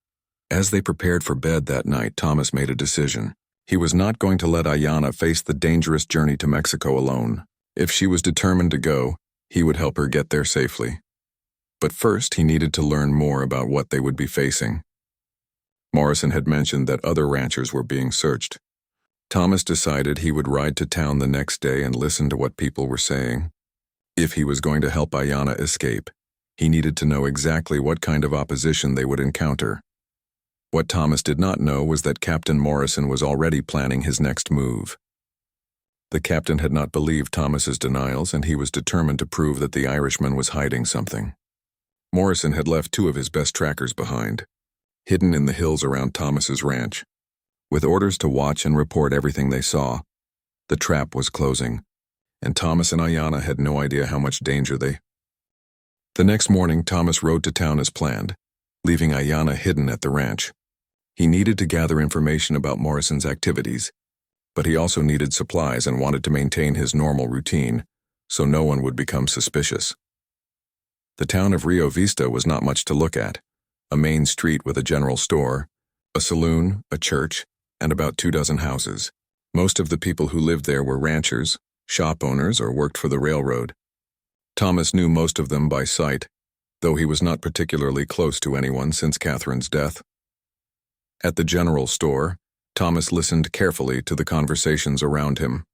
As they prepared for bed that night, Thomas made a decision. He was not going to let Ayanna face the dangerous journey to Mexico alone. If she was determined to go, he would help her get there safely. But first, he needed to learn more about what they would be facing. Morrison had mentioned that other ranchers were being searched. Thomas decided he would ride to town the next day and listen to what people were saying. If he was going to help Ayanna escape, he needed to know exactly what kind of opposition they would encounter. What Thomas did not know was that Captain Morrison was already planning his next move. The captain had not believed Thomas's denials, and he was determined to prove that the Irishman was hiding something. Morrison had left 2 of his best trackers behind, hidden in the hills around Thomas's ranch. With orders to watch and report everything they saw, the trap was closing, and Thomas and Ayanna had no idea how much danger they. The next morning, Thomas rode to town as planned, leaving Ayanna hidden at the ranch. He needed to gather information about Morrison's activities, but he also needed supplies and wanted to maintain his normal routine, so no one would become suspicious. The town of Rio Vista was not much to look at: a main street with a general store, a saloon, a church, and about 24 houses. Most of the people who lived there were ranchers, shop owners, or worked for the railroad. Thomas knew most of them by sight, though he was not particularly close to anyone since Catherine's death. At the general store, Thomas listened carefully to the conversations around him.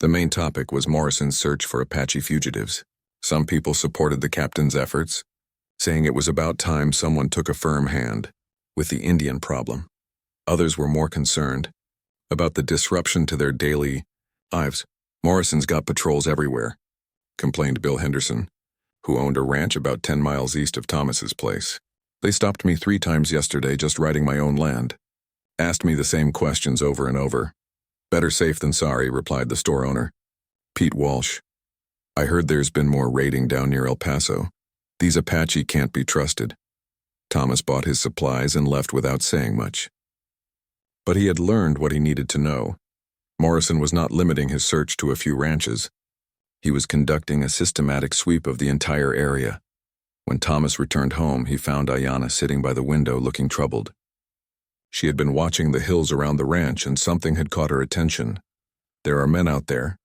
The main topic was Morrison's search for Apache fugitives. Some people supported the captain's efforts, saying it was about time someone took a firm hand with the Indian problem. Others were more concerned about the disruption to their daily lives. Morrison's got patrols everywhere, complained Bill Henderson, who owned a ranch about 10 miles east of Thomas's place. They stopped me 3 times yesterday just riding my own land. Asked me the same questions over and over. Better safe than sorry, replied the store owner. Pete Walsh. I heard there's been more raiding down near El Paso. These Apache can't be trusted. Thomas bought his supplies and left without saying much. But he had learned what he needed to know. Morrison was not limiting his search to a few ranches. He was conducting a systematic sweep of the entire area. When Thomas returned home, he found Ayanna sitting by the window looking troubled. She had been watching the hills around the ranch and something had caught her attention. There are men out there,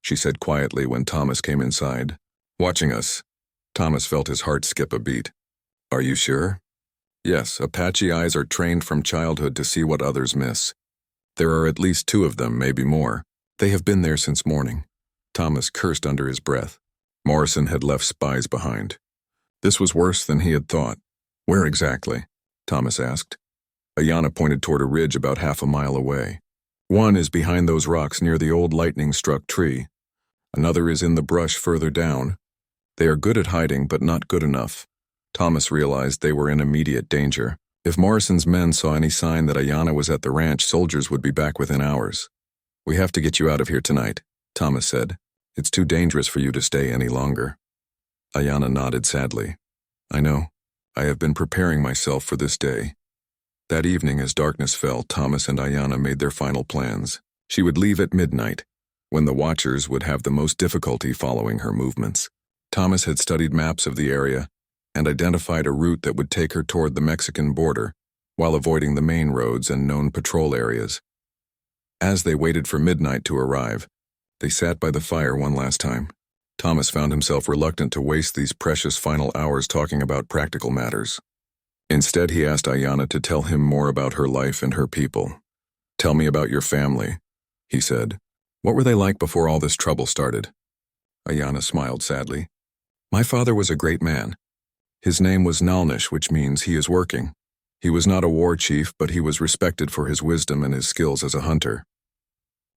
she said quietly when Thomas came inside. Watching us. Thomas felt his heart skip a beat. Are you sure? Yes, Apache eyes are trained from childhood to see what others miss. There are at least 2 of them, maybe more. They have been there since morning. Thomas cursed under his breath. Morrison had left spies behind. This was worse than he had thought. Where exactly? Thomas asked. Ayanna pointed toward a ridge about half a mile away. One is behind those rocks near the old lightning-struck tree. Another is in the brush further down. They are good at hiding, but not good enough. Thomas realized they were in immediate danger. If Morrison's men saw any sign that Ayanna was at the ranch, soldiers would be back within hours. We have to get you out of here tonight, Thomas said. It's too dangerous for you to stay any longer. Ayanna nodded sadly. I know. I have been preparing myself for this day. That evening, as darkness fell, Thomas and Ayanna made their final plans. She would leave at midnight, when the watchers would have the most difficulty following her movements. Thomas had studied maps of the area and identified a route that would take her toward the Mexican border, while avoiding the main roads and known patrol areas. As they waited for midnight to arrive, they sat by the fire one last time. Thomas found himself reluctant to waste these precious final hours talking about practical matters. Instead, he asked Ayanna to tell him more about her life and her people. Tell me about your family, he said. What were they like before all this trouble started? Ayanna smiled sadly. My father was a great man. His name was Nalnish, which means he is working. He was not a war chief, but he was respected for his wisdom and his skills as a hunter.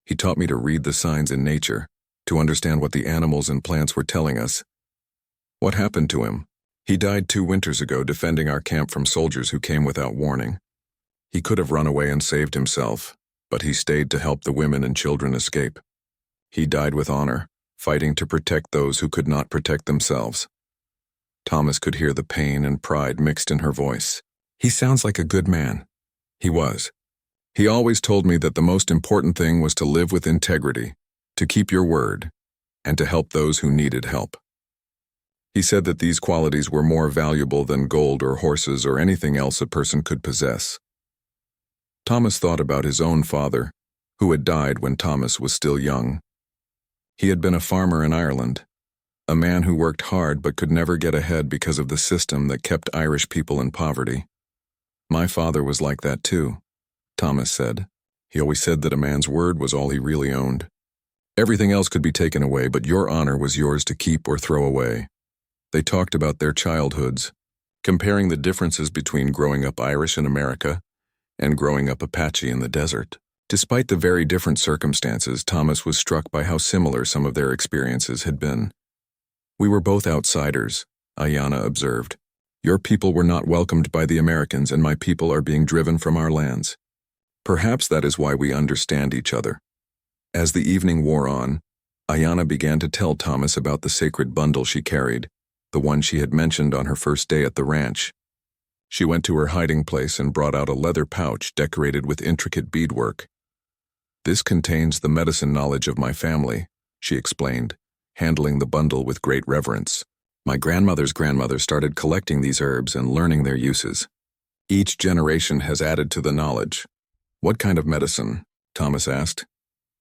He taught me to read the signs in nature, to understand what the animals and plants were telling us. What happened to him? He died 2 winters ago defending our camp from soldiers who came without warning. He could have run away and saved himself, but he stayed to help the women and children escape. He died with honor, fighting to protect those who could not protect themselves. Thomas could hear the pain and pride mixed in her voice. He sounds like a good man. He was. He always told me that the most important thing was to live with integrity, to keep your word, and to help those who needed help. He said that these qualities were more valuable than gold or horses or anything else a person could possess. Thomas thought about his own father, who had died when Thomas was still young. He had been a farmer in Ireland, a man who worked hard but could never get ahead because of the system that kept Irish people in poverty. My father was like that too, Thomas said. He always said that a man's word was all he really owned. Everything else could be taken away, but your honor was yours to keep or throw away. They talked about their childhoods, comparing the differences between growing up Irish in America and growing up Apache in the desert. Despite the very different circumstances, Thomas was struck by how similar some of their experiences had been. We were both outsiders, Ayanna observed. Your people were not welcomed by the Americans, and my people are being driven from our lands. Perhaps that is why we understand each other. As the evening wore on, Ayanna began to tell Thomas about the sacred bundle she carried, the one she had mentioned on her first day at the ranch. She went to her hiding place and brought out a leather pouch decorated with intricate beadwork. This contains the medicine knowledge of my family, she explained, handling the bundle with great reverence. My grandmother's grandmother started collecting these herbs and learning their uses. Each generation has added to the knowledge. What kind of medicine? Thomas asked.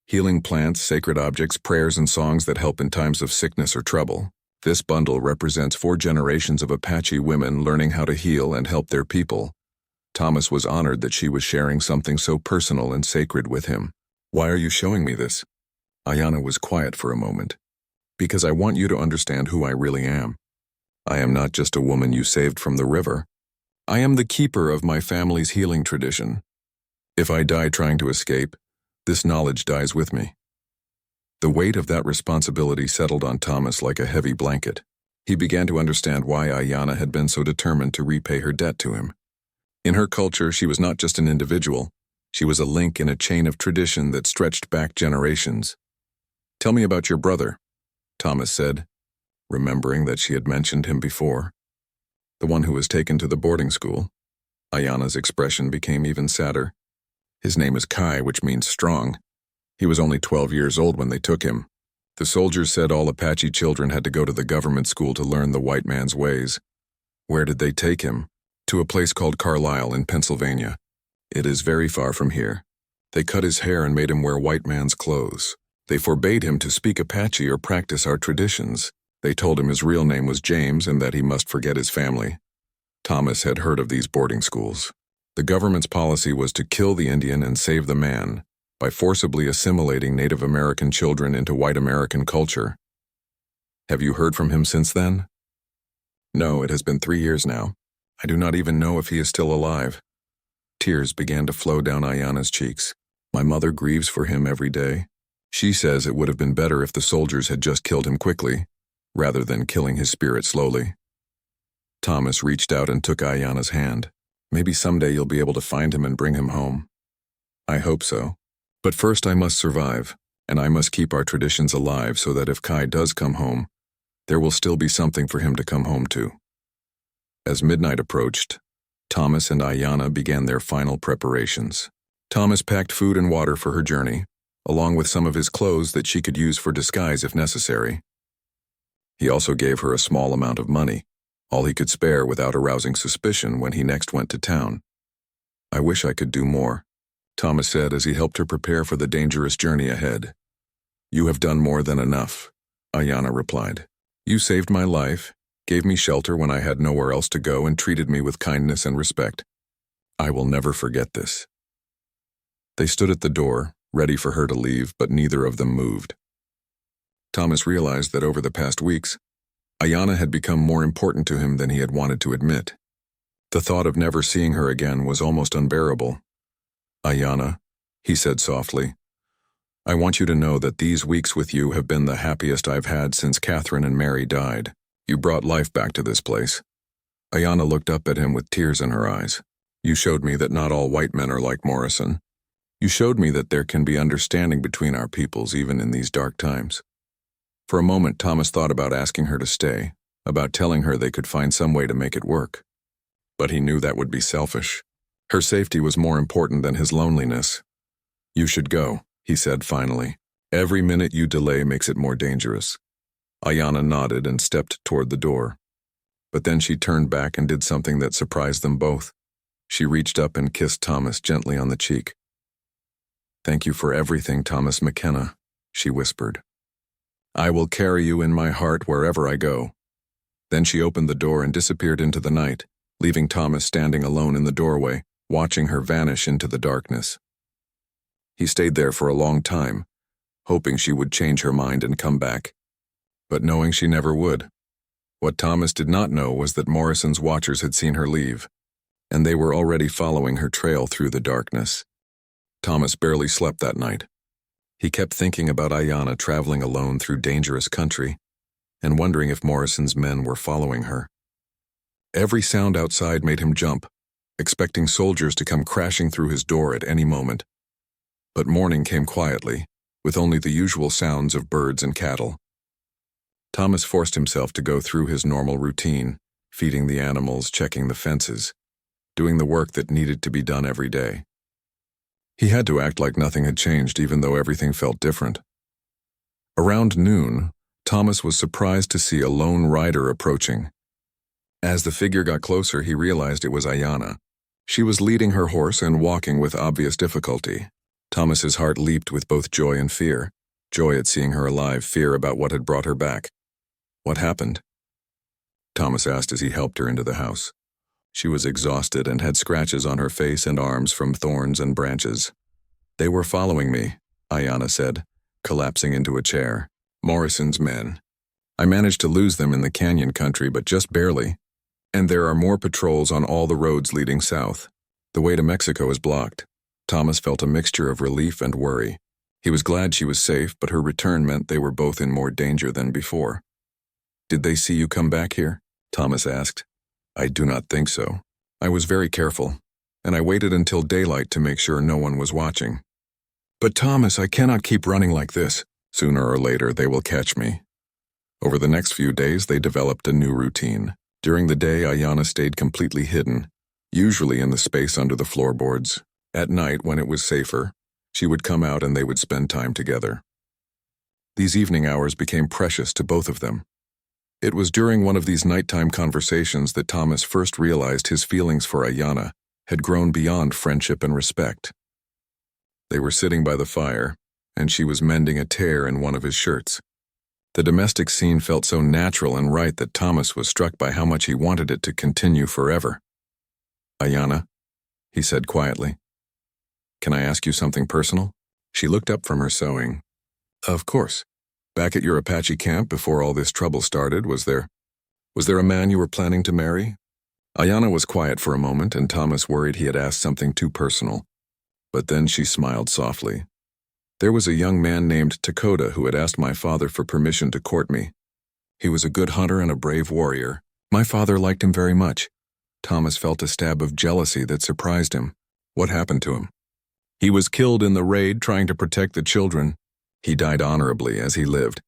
Healing plants, sacred objects, prayers, and songs that help in times of sickness or trouble. This bundle represents 4 generations of Apache women learning how to heal and help their people. Thomas was honored that she was sharing something so personal and sacred with him. Why are you showing me this? Ayanna was quiet for a moment. Because I want you to understand who I really am. I am not just a woman you saved from the river. I am the keeper of my family's healing tradition. If I die trying to escape, this knowledge dies with me. The weight of that responsibility settled on Thomas like a heavy blanket. He began to understand why Ayanna had been so determined to repay her debt to him. In her culture, she was not just an individual. She was a link in a chain of tradition that stretched back generations. "Tell me about your brother," Thomas said, remembering that she had mentioned him before. "The one who was taken to the boarding school." Ayana's expression became even sadder. "His name is Kai, which means strong. He was only 12 years old when they took him. The soldiers said all Apache children had to go to the government school to learn the white man's ways." "Where did they take him?" "To a place called Carlisle in Pennsylvania. It is very far from here. They cut his hair and made him wear white man's clothes. They forbade him to speak Apache or practice our traditions. They told him his real name was James and that he must forget his family." Thomas had heard of these boarding schools. The government's policy was to kill the Indian and save the man, by forcibly assimilating Native American children into white American culture. "Have you heard from him since then?" "No, it has been 3 years now. I do not even know if he is still alive." Tears began to flow down Ayana's cheeks. "My mother grieves for him every day. She says it would have been better if the soldiers had just killed him quickly, rather than killing his spirit slowly." Thomas reached out and took Ayana's hand. "Maybe someday you'll be able to find him and bring him home." "I hope so. But first I must survive, and I must keep our traditions alive so that if Kai does come home, there will still be something for him to come home to." As midnight approached, Thomas and Ayana began their final preparations. Thomas packed food and water for her journey, along with some of his clothes that she could use for disguise if necessary. He also gave her a small amount of money, all he could spare without arousing suspicion when he next went to town. "I wish I could do more," Thomas said as he helped her prepare for the dangerous journey ahead. "You have done more than enough," Ayana replied. "You saved my life, gave me shelter when I had nowhere else to go, and treated me with kindness and respect. I will never forget this." They stood at the door, ready for her to leave, but neither of them moved. Thomas realized that over the past weeks, Ayana had become more important to him than he had wanted to admit. The thought of never seeing her again was almost unbearable. "Ayana," he said softly, "I want you to know that these weeks with you have been the happiest I've had since Catherine and Mary died. You brought life back to this place." Ayana looked up at him with tears in her eyes. "You showed me that not all white men are like Morrison. You showed me that there can be understanding between our peoples even in these dark times." For a moment, Thomas thought about asking her to stay, about telling her they could find some way to make it work. But he knew that would be selfish. Her safety was more important than his loneliness. "You should go," he said finally. "Every minute you delay makes it more dangerous." Ayana nodded and stepped toward the door. But then she turned back and did something that surprised them both. She reached up and kissed Thomas gently on the cheek. "Thank you for everything, Thomas McKenna," she whispered. "I will carry you in my heart wherever I go." Then she opened the door and disappeared into the night, leaving Thomas standing alone in the doorway, watching her vanish into the darkness. He stayed there for a long time, hoping she would change her mind and come back, but knowing she never would. What Thomas did not know was that Morrison's watchers had seen her leave, and they were already following her trail through the darkness. Thomas barely slept that night. He kept thinking about Ayana traveling alone through dangerous country, and wondering if Morrison's men were following her. Every sound outside made him jump, expecting soldiers to come crashing through his door at any moment. But morning came quietly, with only the usual sounds of birds and cattle. Thomas forced himself to go through his normal routine, feeding the animals, checking the fences, doing the work that needed to be done every day. He had to act like nothing had changed, even though everything felt different. Around noon, Thomas was surprised to see a lone rider approaching. As the figure got closer, he realized it was Ayana. She was leading her horse and walking with obvious difficulty. Thomas's heart leaped with both joy and fear. Joy at seeing her alive, fear about what had brought her back. "What happened?" Thomas asked as he helped her into the house. She was exhausted and had scratches on her face and arms from thorns and branches. "They were following me," Ayana said, collapsing into a chair. "Morrison's men. I managed to lose them in the canyon country, but just barely. And there are more patrols on all the roads leading south. The way to Mexico is blocked." Thomas felt a mixture of relief and worry. He was glad she was safe, but her return meant they were both in more danger than before. "Did they see you come back here?" Thomas asked. "I do not think so. I was very careful. and I waited until daylight to make sure no one was watching. But Thomas, I cannot keep running like this. Sooner or later, they will catch me. Over the next few days, they developed a new routine. During the day, Ayanna stayed completely hidden, usually in the space under the floorboards. At night, when it was safer, she would come out and they would spend time together. These evening hours became precious to both of them. It was during one of these nighttime conversations that Thomas first realized his feelings for Ayanna had grown beyond friendship and respect. They were sitting by the fire, and she was mending a tear in one of his shirts. The domestic scene felt so natural and right that Thomas was struck by how much he wanted it to continue forever. Ayanna, he said quietly, can I ask you something personal? She looked up from her sewing. Of course. Back at your Apache camp before all this trouble started, was there a man you were planning to marry? Ayanna was quiet for a moment, and Thomas worried he had asked something too personal. But then she smiled softly. There was a young man named Dakota who had asked my father for permission to court me. He was a good hunter and a brave warrior. My father liked him very much. Thomas felt a stab of jealousy that surprised him. What happened to him? He was killed in the raid trying to protect the children. He died honorably as he lived.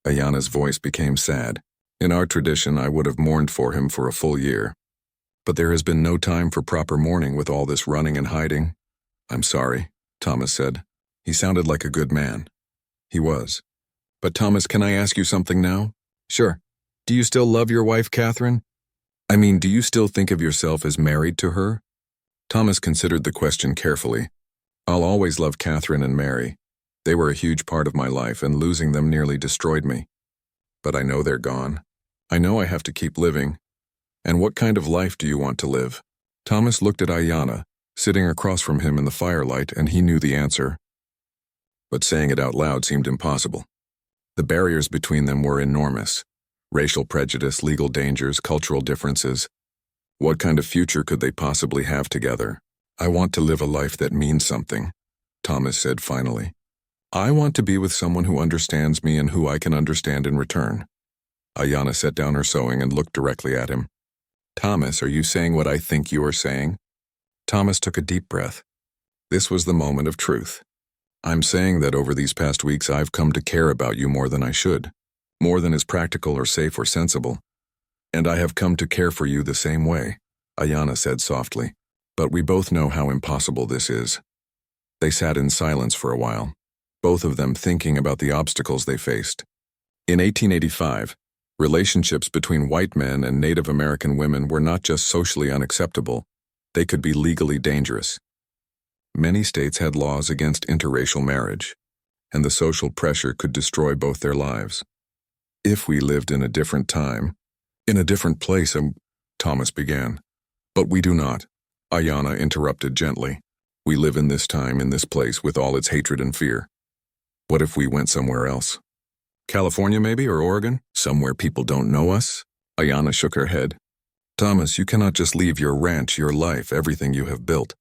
Ayanna's voice became sad. In our tradition, I would have mourned for him for a full year. But there has been no time for proper mourning with all this running and hiding. I'm sorry, Thomas said. He sounded like a good man. He was. But Thomas, can I ask you something now? Sure. Do you still love your wife, Catherine? I mean, do you still think of yourself as married to her? Thomas considered the question carefully. I'll always love Catherine and Mary. They were a huge part of my life, and losing them nearly destroyed me. But I know they're gone. I know I have to keep living. And what kind of life do you want to live? Thomas looked at Ayanna, sitting across from him in the firelight, and he knew the answer. But saying it out loud seemed impossible. The barriers between them were enormous. Racial prejudice, legal dangers, cultural differences. What kind of future could they possibly have together? I want to live a life that means something, Thomas said finally. I want to be with someone who understands me and who I can understand in return. Ayanna set down her sewing and looked directly at him. Thomas, are you saying what I think you are saying? Thomas took a deep breath. This was the moment of truth. I'm saying that over these past weeks I've come to care about you more than I should, more than is practical or safe or sensible. And I have come to care for you the same way, Ayanna said softly. But we both know how impossible this is. They sat in silence for a while, both of them thinking about the obstacles they faced. In 1885, relationships between white men and Native American women were not just socially unacceptable, they could be legally dangerous. Many states had laws against interracial marriage, and the social pressure could destroy both their lives. If we lived in a different time, in a different place, Thomas began. But we do not, Ayanna interrupted gently. We live in this time, in this place, with all its hatred and fear. What if we went somewhere else? California maybe, or Oregon? Somewhere people don't know us? Ayanna shook her head. Thomas, you cannot just leave your ranch, your life, everything you have built.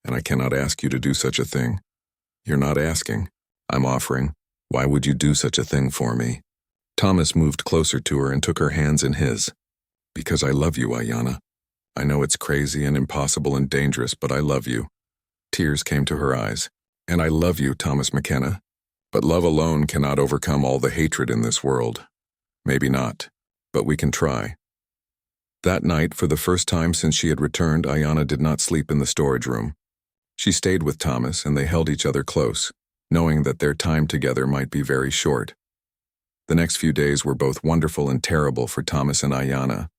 And I cannot ask you to do such a thing. You're not asking. I'm offering. Why would you do such a thing for me? Thomas moved closer to her and took her hands in his. Because I love you, Ayanna. I know it's crazy and impossible and dangerous, but I love you. Tears came to her eyes. And I love you, Thomas McKenna. But love alone cannot overcome all the hatred in this world. Maybe not, but we can try. That night, for the first time since she had returned, Ayanna did not sleep in the storage room. She stayed with Thomas, and they held each other close, knowing that their time together might be very short. The next few days were both wonderful and terrible for Thomas and Ayanna.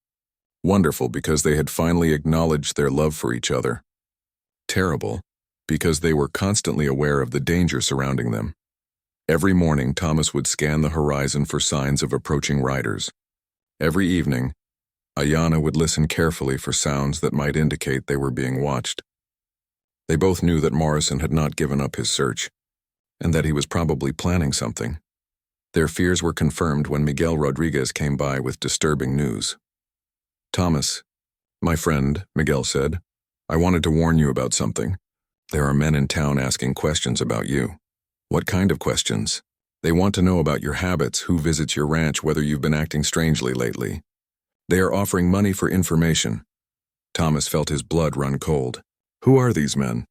Wonderful because they had finally acknowledged their love for each other. Terrible because they were constantly aware of the danger surrounding them. Every morning, Thomas would scan the horizon for signs of approaching riders. Every evening, Ayanna would listen carefully for sounds that might indicate they were being watched. They both knew that Morrison had not given up his search, and that he was probably planning something. Their fears were confirmed when Miguel Rodriguez came by with disturbing news. Thomas, my friend, Miguel said, I wanted to warn you about something. There are men in town asking questions about you. What kind of questions? They want to know about your habits, who visits your ranch, whether you've been acting strangely lately. They are offering money for information. Thomas felt his blood run cold. Who are these men?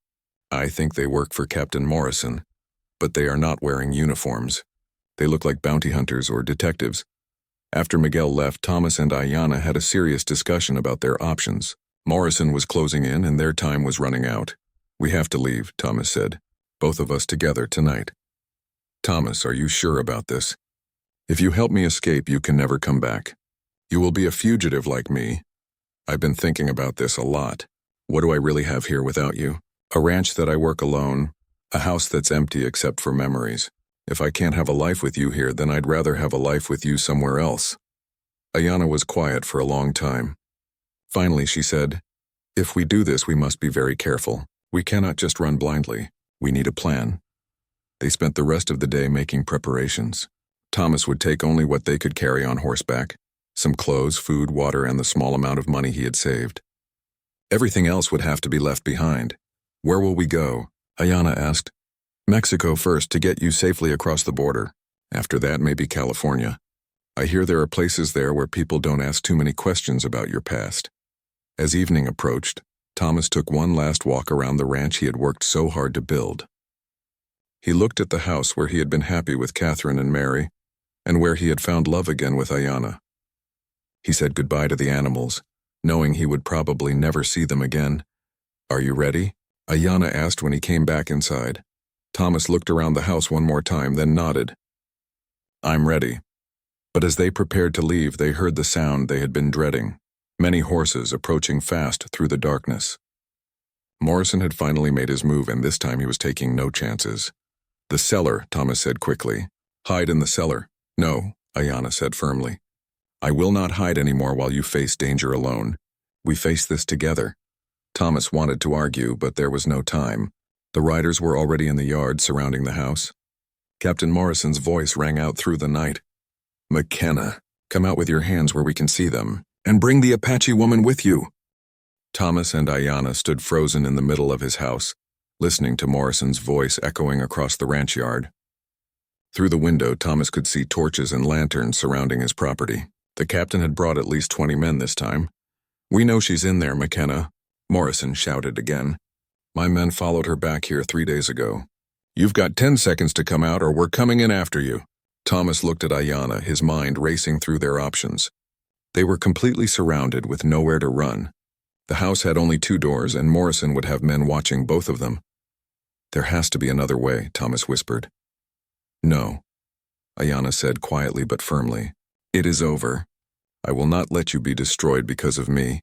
I think they work for Captain Morrison, but they are not wearing uniforms. They look like bounty hunters or detectives. After Miguel left, Thomas and Ayanna had a serious discussion about their options. Morrison was closing in and their time was running out. We have to leave, Thomas said. Both of us together tonight. Thomas, are you sure about this? If you help me escape, you can never come back. You will be a fugitive like me. I've been thinking about this a lot. What do I really have here without you? A ranch that I work alone, a house that's empty except for memories. If I can't have a life with you here, then I'd rather have a life with you somewhere else. Ayanna was quiet for a long time. Finally, she said, if we do this, we must be very careful. We cannot just run blindly. We need a plan. They spent the rest of the day making preparations. Thomas would take only what they could carry on horseback, some clothes, food, water, and the small amount of money he had saved. Everything else would have to be left behind. Where will we go? Ayanna asked. Mexico first to get you safely across the border. After that, maybe California. I hear there are places there where people don't ask too many questions about your past. As evening approached, Thomas took one last walk around the ranch he had worked so hard to build. He looked at the house where he had been happy with Catherine and Mary, and where he had found love again with Ayanna. He said goodbye to the animals, knowing he would probably never see them again. Are you ready? Ayanna asked when he came back inside. Thomas looked around the house one more time, then nodded. I'm ready. But as they prepared to leave, they heard the sound they had been dreading. Many horses approaching fast through the darkness. Morrison had finally made his move, and this time he was taking no chances. The cellar, Thomas said quickly. Hide in the cellar. No, Ayanna said firmly. I will not hide anymore while you face danger alone. We face this together. Thomas wanted to argue, but there was no time. The riders were already in the yard surrounding the house. Captain Morrison's voice rang out through the night. McKenna, come out with your hands where we can see them, and bring the Apache woman with you. Thomas and Ayanna stood frozen in the middle of his house, listening to Morrison's voice echoing across the ranch yard. Through the window, Thomas could see torches and lanterns surrounding his property. The captain had brought at least 20 men this time. We know she's in there, McKenna, Morrison shouted again. My men followed her back here 3 days ago. You've got 10 seconds to come out or we're coming in after you. Thomas looked at Ayanna, his mind racing through their options. They were completely surrounded with nowhere to run. The house had only 2 doors and Morrison would have men watching both of them. There has to be another way, Thomas whispered. No, Ayanna said quietly but firmly. It is over. I will not let you be destroyed because of me.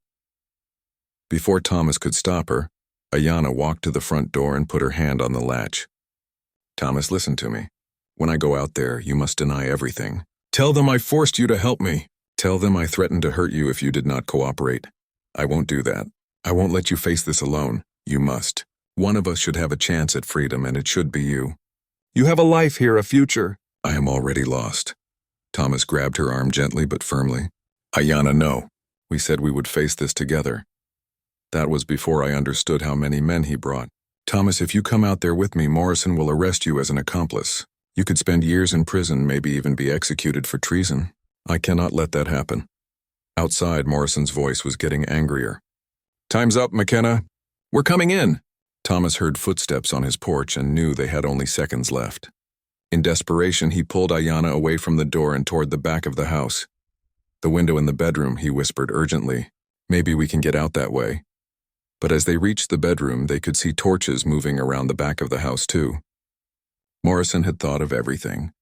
Before Thomas could stop her, Ayanna walked to the front door and put her hand on the latch. Thomas, listen to me. When I go out there, you must deny everything. Tell them I forced you to help me. Tell them I threatened to hurt you if you did not cooperate. I won't do that. I won't let you face this alone. You must. One of us should have a chance at freedom, and it should be you. You have a life here, a future. I am already lost. Thomas grabbed her arm gently but firmly. Ayanna, no. We said we would face this together. That was before I understood how many men he brought. Thomas, if you come out there with me, Morrison will arrest you as an accomplice. You could spend years in prison, maybe even be executed for treason. I cannot let that happen. Outside, Morrison's voice was getting angrier. Time's up, McKenna. We're coming in. Thomas heard footsteps on his porch and knew they had only seconds left. In desperation, he pulled Ayanna away from the door and toward the back of the house. The window in the bedroom, he whispered urgently. Maybe we can get out that way. But as they reached the bedroom, they could see torches moving around the back of the house too. Morrison had thought of everything.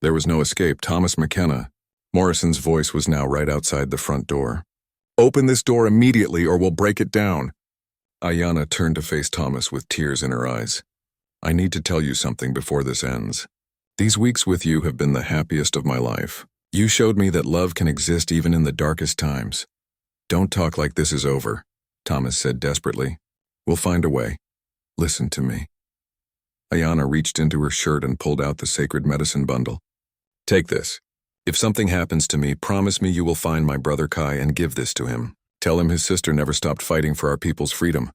There was no escape. Thomas McKenna. Morrison's voice was now right outside the front door. Open this door immediately or we'll break it down. Ayanna turned to face Thomas with tears in her eyes. I need to tell you something before this ends. These weeks with you have been the happiest of my life. You showed me that love can exist even in the darkest times. Don't talk like this is over, Thomas said desperately. We'll find a way. Listen to me. Ayanna reached into her shirt and pulled out the sacred medicine bundle. Take this. If something happens to me, promise me you will find my brother Kai and give this to him. Tell him his sister never stopped fighting for our people's freedom.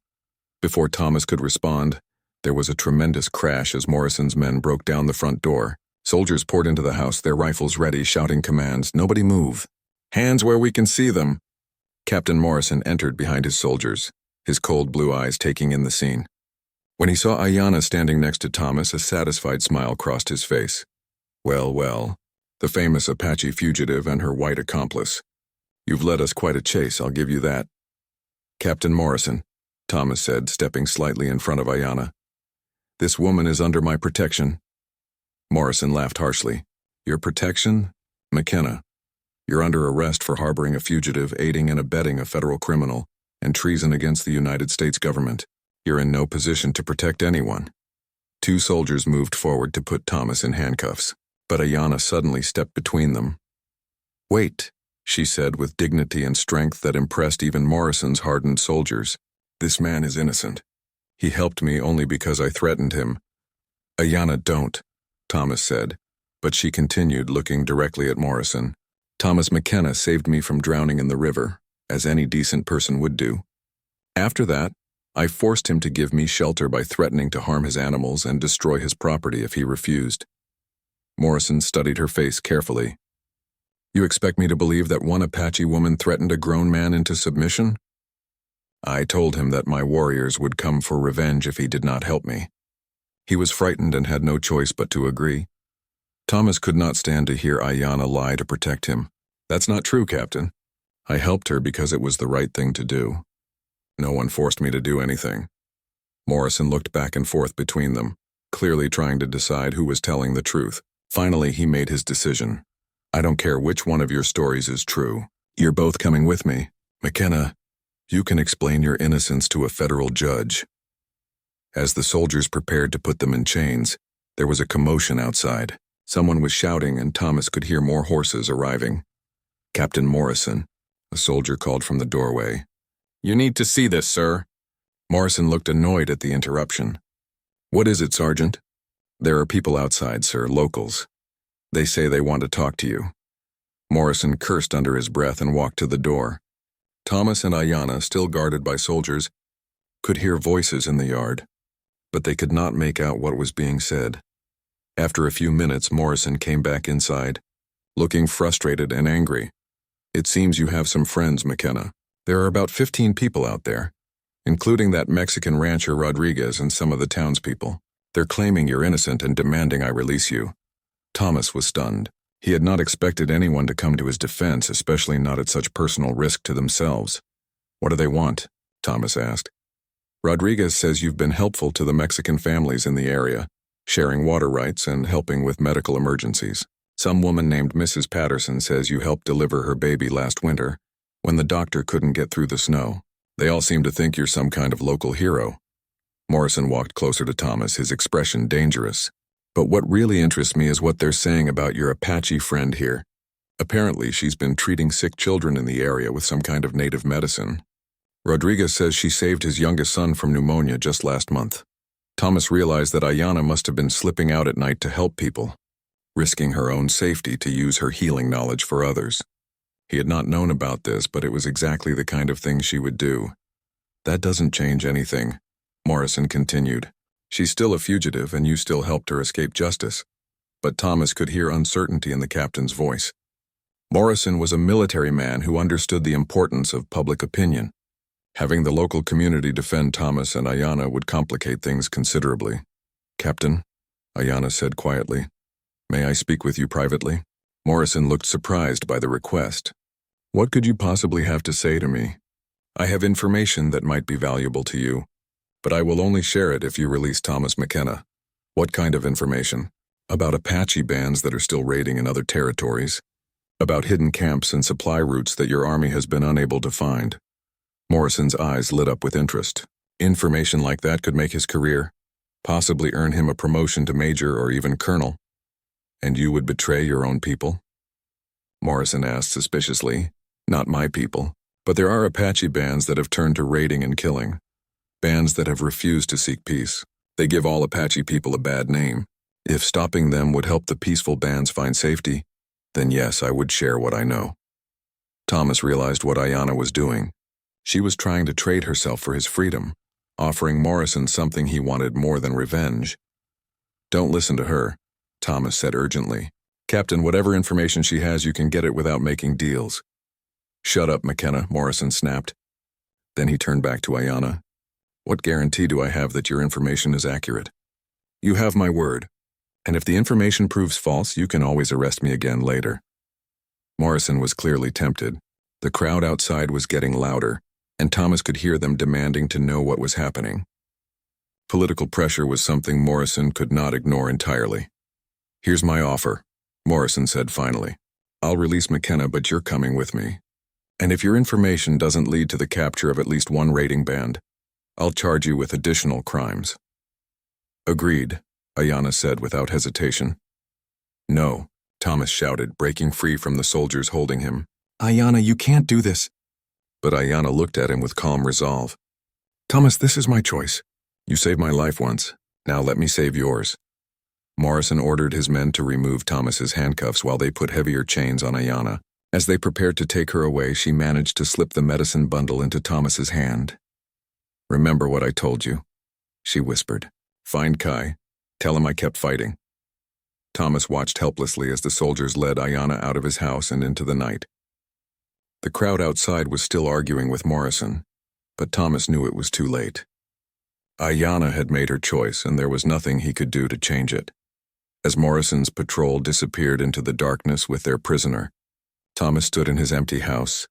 Before Thomas could respond, there was a tremendous crash as Morrison's men broke down the front door. Soldiers poured into the house, their rifles ready, shouting commands. Nobody move. Hands where we can see them. Captain Morrison entered behind his soldiers. his cold blue eyes taking in the scene. When he saw Ayanna standing next to Thomas, a satisfied smile crossed his face. Well, well, the famous Apache fugitive and her white accomplice. You've led us quite a chase, I'll give you that. Captain Morrison, Thomas said, stepping slightly in front of Ayanna. This woman is under my protection. Morrison laughed harshly. Your protection? McKenna. You're under arrest for harboring a fugitive, aiding and abetting a federal criminal, and treason against the United States government. You're in no position to protect anyone. Two soldiers moved forward to put Thomas in handcuffs, but Ayanna suddenly stepped between them. Wait, she said with dignity and strength that impressed even Morrison's hardened soldiers. This man is innocent. He helped me only because I threatened him. Ayanna, don't, Thomas said, but she continued, looking directly at Morrison. Thomas McKenna saved me from drowning in the river, as any decent person would do. After that, I forced him to give me shelter by threatening to harm his animals and destroy his property if he refused. Morrison studied her face carefully. You expect me to believe that one Apache woman threatened a grown man into submission? I told him that my warriors would come for revenge if he did not help me. He was frightened and had no choice but to agree. Thomas could not stand to hear Ayanna lie to protect him. That's not true, Captain. I helped her because it was the right thing to do. No one forced me to do anything. Morrison looked back and forth between them, clearly trying to decide who was telling the truth. Finally, he made his decision. I don't care which one of your stories is true. You're both coming with me. McKenna, you can explain your innocence to a federal judge. As the soldiers prepared to put them in chains, there was a commotion outside. Someone was shouting, and Thomas could hear more horses arriving. Captain Morrison, a soldier called from the doorway. You need to see this, sir. Morrison looked annoyed at the interruption. What is it, Sergeant? There are people outside, sir, locals. They say they want to talk to you. Morrison cursed under his breath and walked to the door. Thomas and Ayanna, still guarded by soldiers, could hear voices in the yard, but they could not make out what was being said. After a few minutes, Morrison came back inside, looking frustrated and angry. It seems you have some friends, McKenna. There are about 15 people out there, including that Mexican rancher Rodriguez and some of the townspeople. They're claiming you're innocent and demanding I release you. Thomas was stunned. He had not expected anyone to come to his defense, especially not at such personal risk to themselves. What do they want? Thomas asked. Rodriguez says you've been helpful to the Mexican families in the area, sharing water rights and helping with medical emergencies. Some woman named Mrs. Patterson says you helped deliver her baby last winter, when the doctor couldn't get through the snow. They all seem to think you're some kind of local hero. Morrison walked closer to Thomas, his expression dangerous. But what really interests me is what they're saying about your Apache friend here. Apparently, she's been treating sick children in the area with some kind of native medicine. Rodriguez says she saved his youngest son from pneumonia just last month. Thomas realized that Ayanna must have been slipping out at night to help people, risking her own safety to use her healing knowledge for others. He had not known about this, but it was exactly the kind of thing she would do. That doesn't change anything, Morrison continued. She's still a fugitive, and you still helped her escape justice. But Thomas could hear uncertainty in the captain's voice. Morrison was a military man who understood the importance of public opinion. Having the local community defend Thomas and Ayanna would complicate things considerably. Captain, Ayanna said quietly, may I speak with you privately? Morrison looked surprised by the request. What could you possibly have to say to me? I have information that might be valuable to you, but I will only share it if you release Thomas McKenna. What kind of information? About Apache bands that are still raiding in other territories. About hidden camps and supply routes that your army has been unable to find. Morrison's eyes lit up with interest. Information like that could make his career, possibly earn him a promotion to major or even colonel. And you would betray your own people? Morrison asked suspiciously. Not my people, but there are Apache bands that have turned to raiding and killing. Bands that have refused to seek peace. They give all Apache people a bad name. If stopping them would help the peaceful bands find safety, then yes, I would share what I know. Thomas realized what Ayanna was doing. She was trying to trade herself for his freedom, offering Morrison something he wanted more than revenge. Don't listen to her, Thomas said urgently. Captain, whatever information she has, you can get it without making deals. Shut up, McKenna, Morrison snapped. Then he turned back to Ayanna. What guarantee do I have that your information is accurate? You have my word. And if the information proves false, you can always arrest me again later. Morrison was clearly tempted. The crowd outside was getting louder, and Thomas could hear them demanding to know what was happening. Political pressure was something Morrison could not ignore entirely. Here's my offer, Morrison said finally. I'll release McKenna, but you're coming with me. And if your information doesn't lead to the capture of at least one raiding band, I'll charge you with additional crimes. Agreed, Ayanna said without hesitation. No, Thomas shouted, breaking free from the soldiers holding him. Ayanna, you can't do this. But Ayanna looked at him with calm resolve. Thomas, this is my choice. You saved my life once. Now let me save yours. Morrison ordered his men to remove Thomas's handcuffs while they put heavier chains on Ayanna. As they prepared to take her away, she managed to slip the medicine bundle into Thomas's hand. Remember what I told you, she whispered. Find Kai. Tell him I kept fighting. Thomas watched helplessly as the soldiers led Ayanna out of his house and into the night. The crowd outside was still arguing with Morrison, but Thomas knew it was too late. Ayanna had made her choice, and there was nothing he could do to change it. As Morrison's patrol disappeared into the darkness with their prisoner, Thomas stood in his empty house,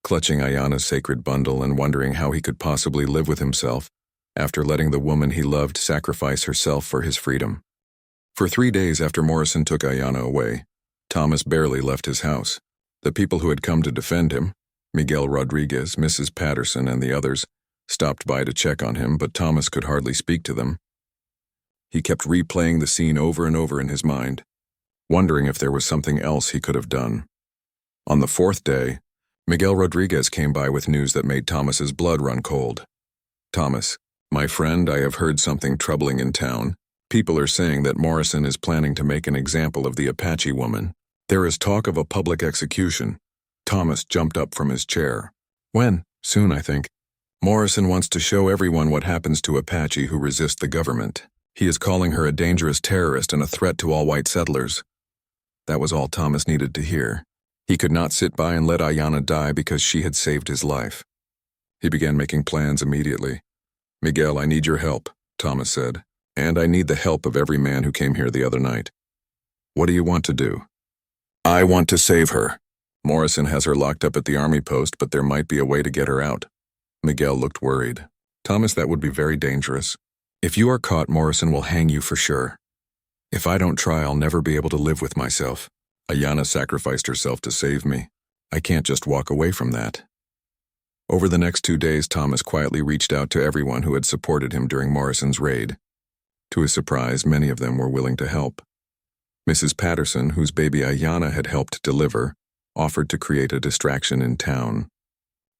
clutching Ayanna's sacred bundle and wondering how he could possibly live with himself after letting the woman he loved sacrifice herself for his freedom. For 3 days after Morrison took Ayanna away, Thomas barely left his house. The people who had come to defend him, Miguel Rodriguez, Mrs. Patterson, and the others, stopped by to check on him, but Thomas could hardly speak to them. He kept replaying the scene over and over in his mind, wondering if there was something else he could have done. On the 4th day, Miguel Rodriguez came by with news that made Thomas's blood run cold. Thomas, my friend, I have heard something troubling in town. People are saying that Morrison is planning to make an example of the Apache woman. There is talk of a public execution. Thomas jumped up from his chair. When? Soon, I think. Morrison wants to show everyone what happens to Apache who resist the government. He is calling her a dangerous terrorist and a threat to all white settlers. That was all Thomas needed to hear. He could not sit by and let Ayanna die because she had saved his life. He began making plans immediately. Miguel, I need your help, Thomas said, and I need the help of every man who came here the other night. What do you want to do? I want to save her. Morrison has her locked up at the army post, but there might be a way to get her out. Miguel looked worried. Thomas, that would be very dangerous. If you are caught, Morrison will hang you for sure. If I don't try, I'll never be able to live with myself. Ayanna sacrificed herself to save me. I can't just walk away from that. Over the next 2 days, Thomas quietly reached out to everyone who had supported him during Morrison's raid. To his surprise, many of them were willing to help. Mrs. Patterson, whose baby Ayanna had helped deliver, offered to create a distraction in town.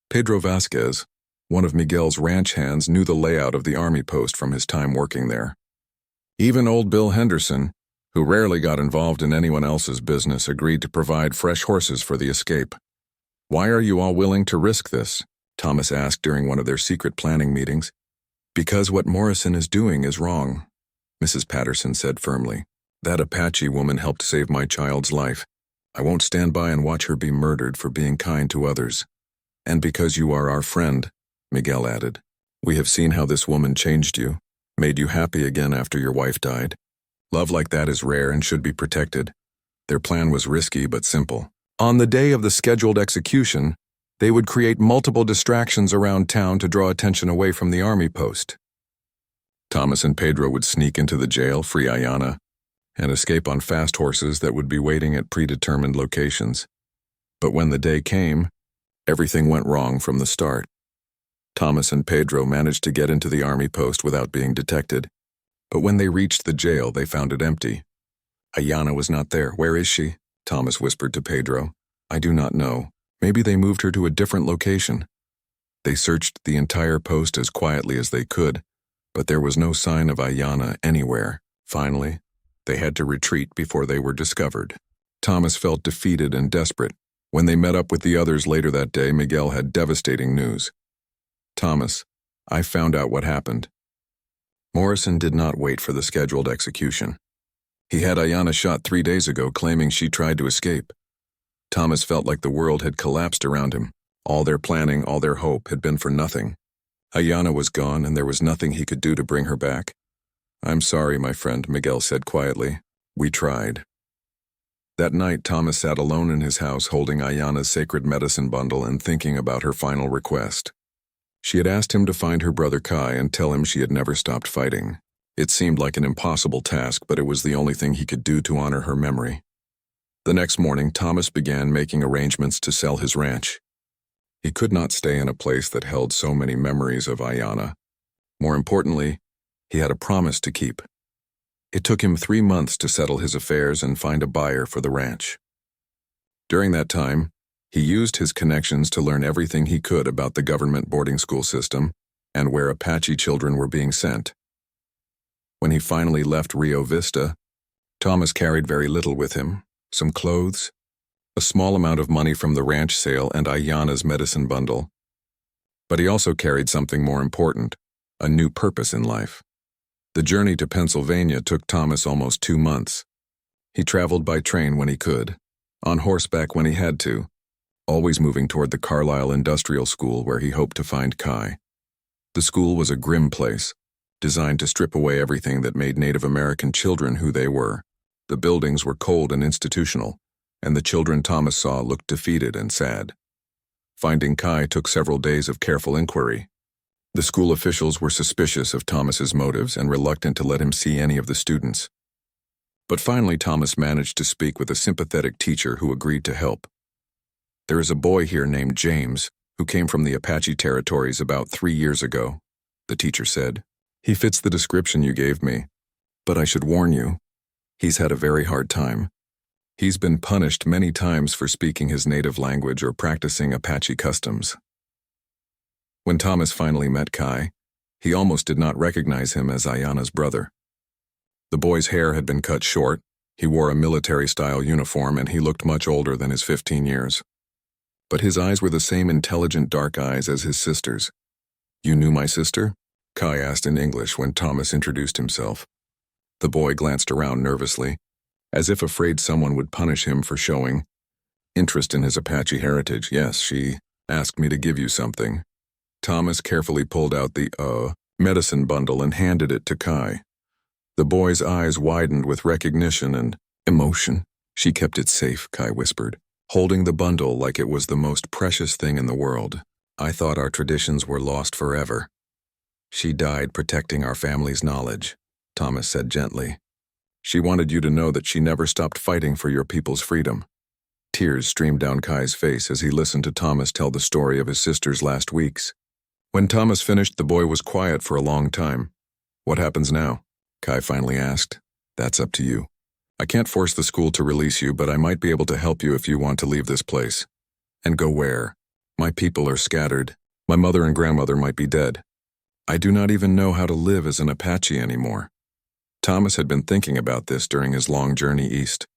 Pedro Vasquez, one of Miguel's ranch hands, knew the layout of the army post from his time working there. Even old Bill Henderson, who rarely got involved in anyone else's business, agreed to provide fresh horses for the escape. Why are you all willing to risk this? Thomas asked during one of their secret planning meetings. Because what Morrison is doing is wrong, Mrs. Patterson said firmly. That Apache woman helped save my child's life. I won't stand by and watch her be murdered for being kind to others. And because you are our friend, Miguel added. We have seen how this woman changed you, made you happy again after your wife died. Love like that is rare and should be protected. Their plan was risky but simple. On the day of the scheduled execution, they would create multiple distractions around town to draw attention away from the army post. Thomas and Pedro would sneak into the jail, free Ayanna, and escape on fast horses that would be waiting at predetermined locations. But when the day came, everything went wrong from the start. Thomas and Pedro managed to get into the army post without being detected, but when they reached the jail, they found it empty. Ayanna was not there. Where is she? Thomas whispered to Pedro. I do not know. Maybe they moved her to a different location. They searched the entire post as quietly as they could, but there was no sign of Ayanna anywhere. Finally, they had to retreat before they were discovered. Thomas felt defeated and desperate. When they met up with the others later that day, Miguel had devastating news. Thomas, I found out what happened. Morrison did not wait for the scheduled execution. He had Ayanna shot 3 days ago, claiming she tried to escape. Thomas felt like the world had collapsed around him. All their planning, all their hope had been for nothing. Ayanna was gone, and there was nothing he could do to bring her back. "I'm sorry, my friend," Miguel said quietly. "We tried." That night, Thomas sat alone in his house holding Ayanna's sacred medicine bundle and thinking about her final request. She had asked him to find her brother Kai and tell him she had never stopped fighting. It seemed like an impossible task, but it was the only thing he could do to honor her memory. The next morning, Thomas began making arrangements to sell his ranch. He could not stay in a place that held so many memories of Ayanna. More importantly, he had a promise to keep. It took him 3 months to settle his affairs and find a buyer for the ranch. During that time, he used his connections to learn everything he could about the government boarding school system and where Apache children were being sent. When he finally left Rio Vista, Thomas carried very little with him: some clothes, a small amount of money from the ranch sale, and Ayanna's medicine bundle. But he also carried something more important: a new purpose in life. The journey to Pennsylvania took Thomas almost 2 months. He traveled by train when he could, on horseback when he had to, always moving toward the Carlisle Industrial School where he hoped to find Kai. The school was a grim place, designed to strip away everything that made Native American children who they were. The buildings were cold and institutional, and the children Thomas saw looked defeated and sad. Finding Kai took several days of careful inquiry. The school officials were suspicious of Thomas's motives and reluctant to let him see any of the students. But finally, Thomas managed to speak with a sympathetic teacher who agreed to help. "There is a boy here named James, who came from the Apache territories about 3 years ago," the teacher said. "He fits the description you gave me, but I should warn you, he's had a very hard time. He's been punished many times for speaking his native language or practicing Apache customs." When Thomas finally met Kai, he almost did not recognize him as Ayanna's brother. The boy's hair had been cut short, he wore a military-style uniform, and he looked much older than his 15 years. But his eyes were the same intelligent dark eyes as his sister's. "You knew my sister?" Kai asked in English when Thomas introduced himself. The boy glanced around nervously, as if afraid someone would punish him for showing interest in his Apache heritage. "Yes, she asked me to give you something." Thomas carefully pulled out the medicine bundle and handed it to Kai. The boy's eyes widened with recognition and emotion. "She kept it safe," Kai whispered, holding the bundle like it was the most precious thing in the world. "I thought our traditions were lost forever." "She died protecting our family's knowledge," Thomas said gently. "She wanted you to know that she never stopped fighting for your people's freedom." Tears streamed down Kai's face as he listened to Thomas tell the story of his sister's last weeks. When Thomas finished, the boy was quiet for a long time. "What happens now?" Kai finally asked. "That's up to you. I can't force the school to release you, but I might be able to help you if you want to leave this place." "And go where?" "My people are scattered. My mother and grandmother might be dead. I do not even know how to live as an Apache anymore." Thomas had been thinking about this during his long journey east.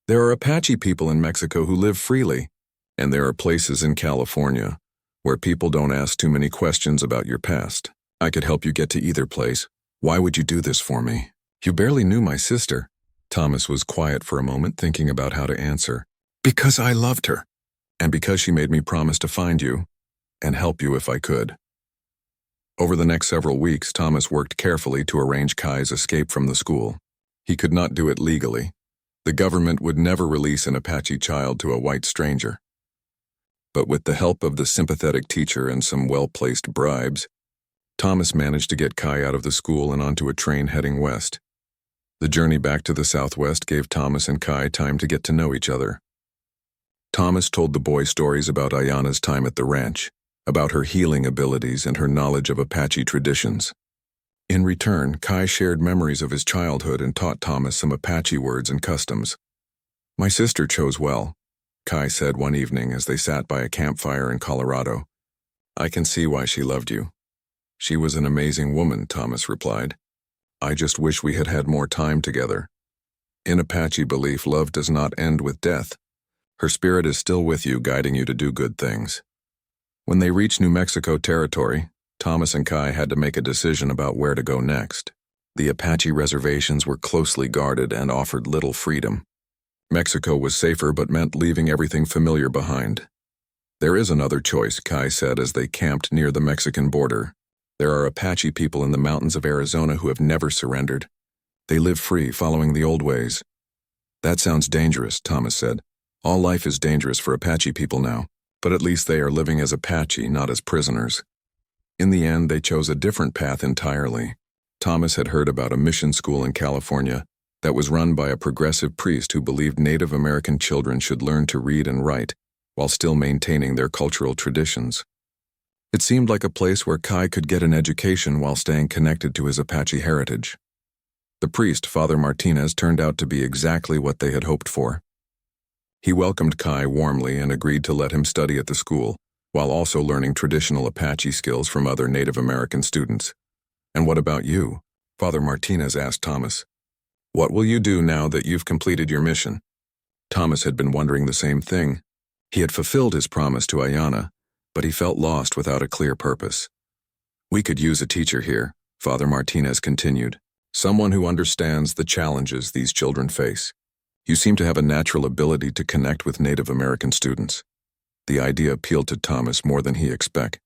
"There are Apache people in Mexico who live freely, and there are places in California where people don't ask too many questions about your past. I could help you get to either place. Why would you do this for me?" "You barely knew my sister." Thomas was quiet for a moment, thinking about how to answer. "Because I loved her, and because she made me promise to find you and help you if I could." Over the next several weeks, Thomas worked carefully to arrange Kai's escape from the school. He could not do it legally. The government would never release an Apache child to a white stranger. But with the help of the sympathetic teacher and some well-placed bribes, Thomas managed to get Kai out of the school and onto a train heading west. The journey back to the southwest gave Thomas and Kai time to get to know each other. Thomas told the boy stories about Ayanna's time at the ranch, about her healing abilities and her knowledge of Apache traditions. In return, Kai shared memories of his childhood and taught Thomas some Apache words and customs. "My sister chose well," Kai said one evening as they sat by a campfire in Colorado. "I can see why she loved you." "She was an amazing woman," Thomas replied. "I just wish we had had more time together." In Apache belief, love does not end with death. Her spirit is still with you, guiding you to do good things. When they reached New Mexico territory, Thomas and Kai had to make a decision about where to go next. The Apache reservations were closely guarded and offered little freedom. Mexico was safer but meant leaving everything familiar behind. There is another choice, Kai said as they camped near the Mexican border. There are Apache people in the mountains of Arizona who have never surrendered. They live free, following the old ways. That sounds dangerous, Thomas said. All life is dangerous for Apache people now, but at least they are living as Apache, not as prisoners. In the end, they chose a different path entirely. Thomas had heard about a mission school in California that was run by a progressive priest who believed Native American children should learn to read and write while still maintaining their cultural traditions. It seemed like a place where Kai could get an education while staying connected to his Apache heritage. The priest, Father Martinez, turned out to be exactly what they had hoped for. He welcomed Kai warmly and agreed to let him study at the school, while also learning traditional Apache skills from other Native American students. "And what about you?" Father Martinez asked Thomas. "What will you do now that you've completed your mission?" Thomas had been wondering the same thing. He had fulfilled his promise to Ayana, but he felt lost without a clear purpose. "We could use a teacher here," Father Martinez continued. "Someone who understands the challenges these children face. You seem to have a natural ability to connect with Native American students." The idea appealed to Thomas more than he expected.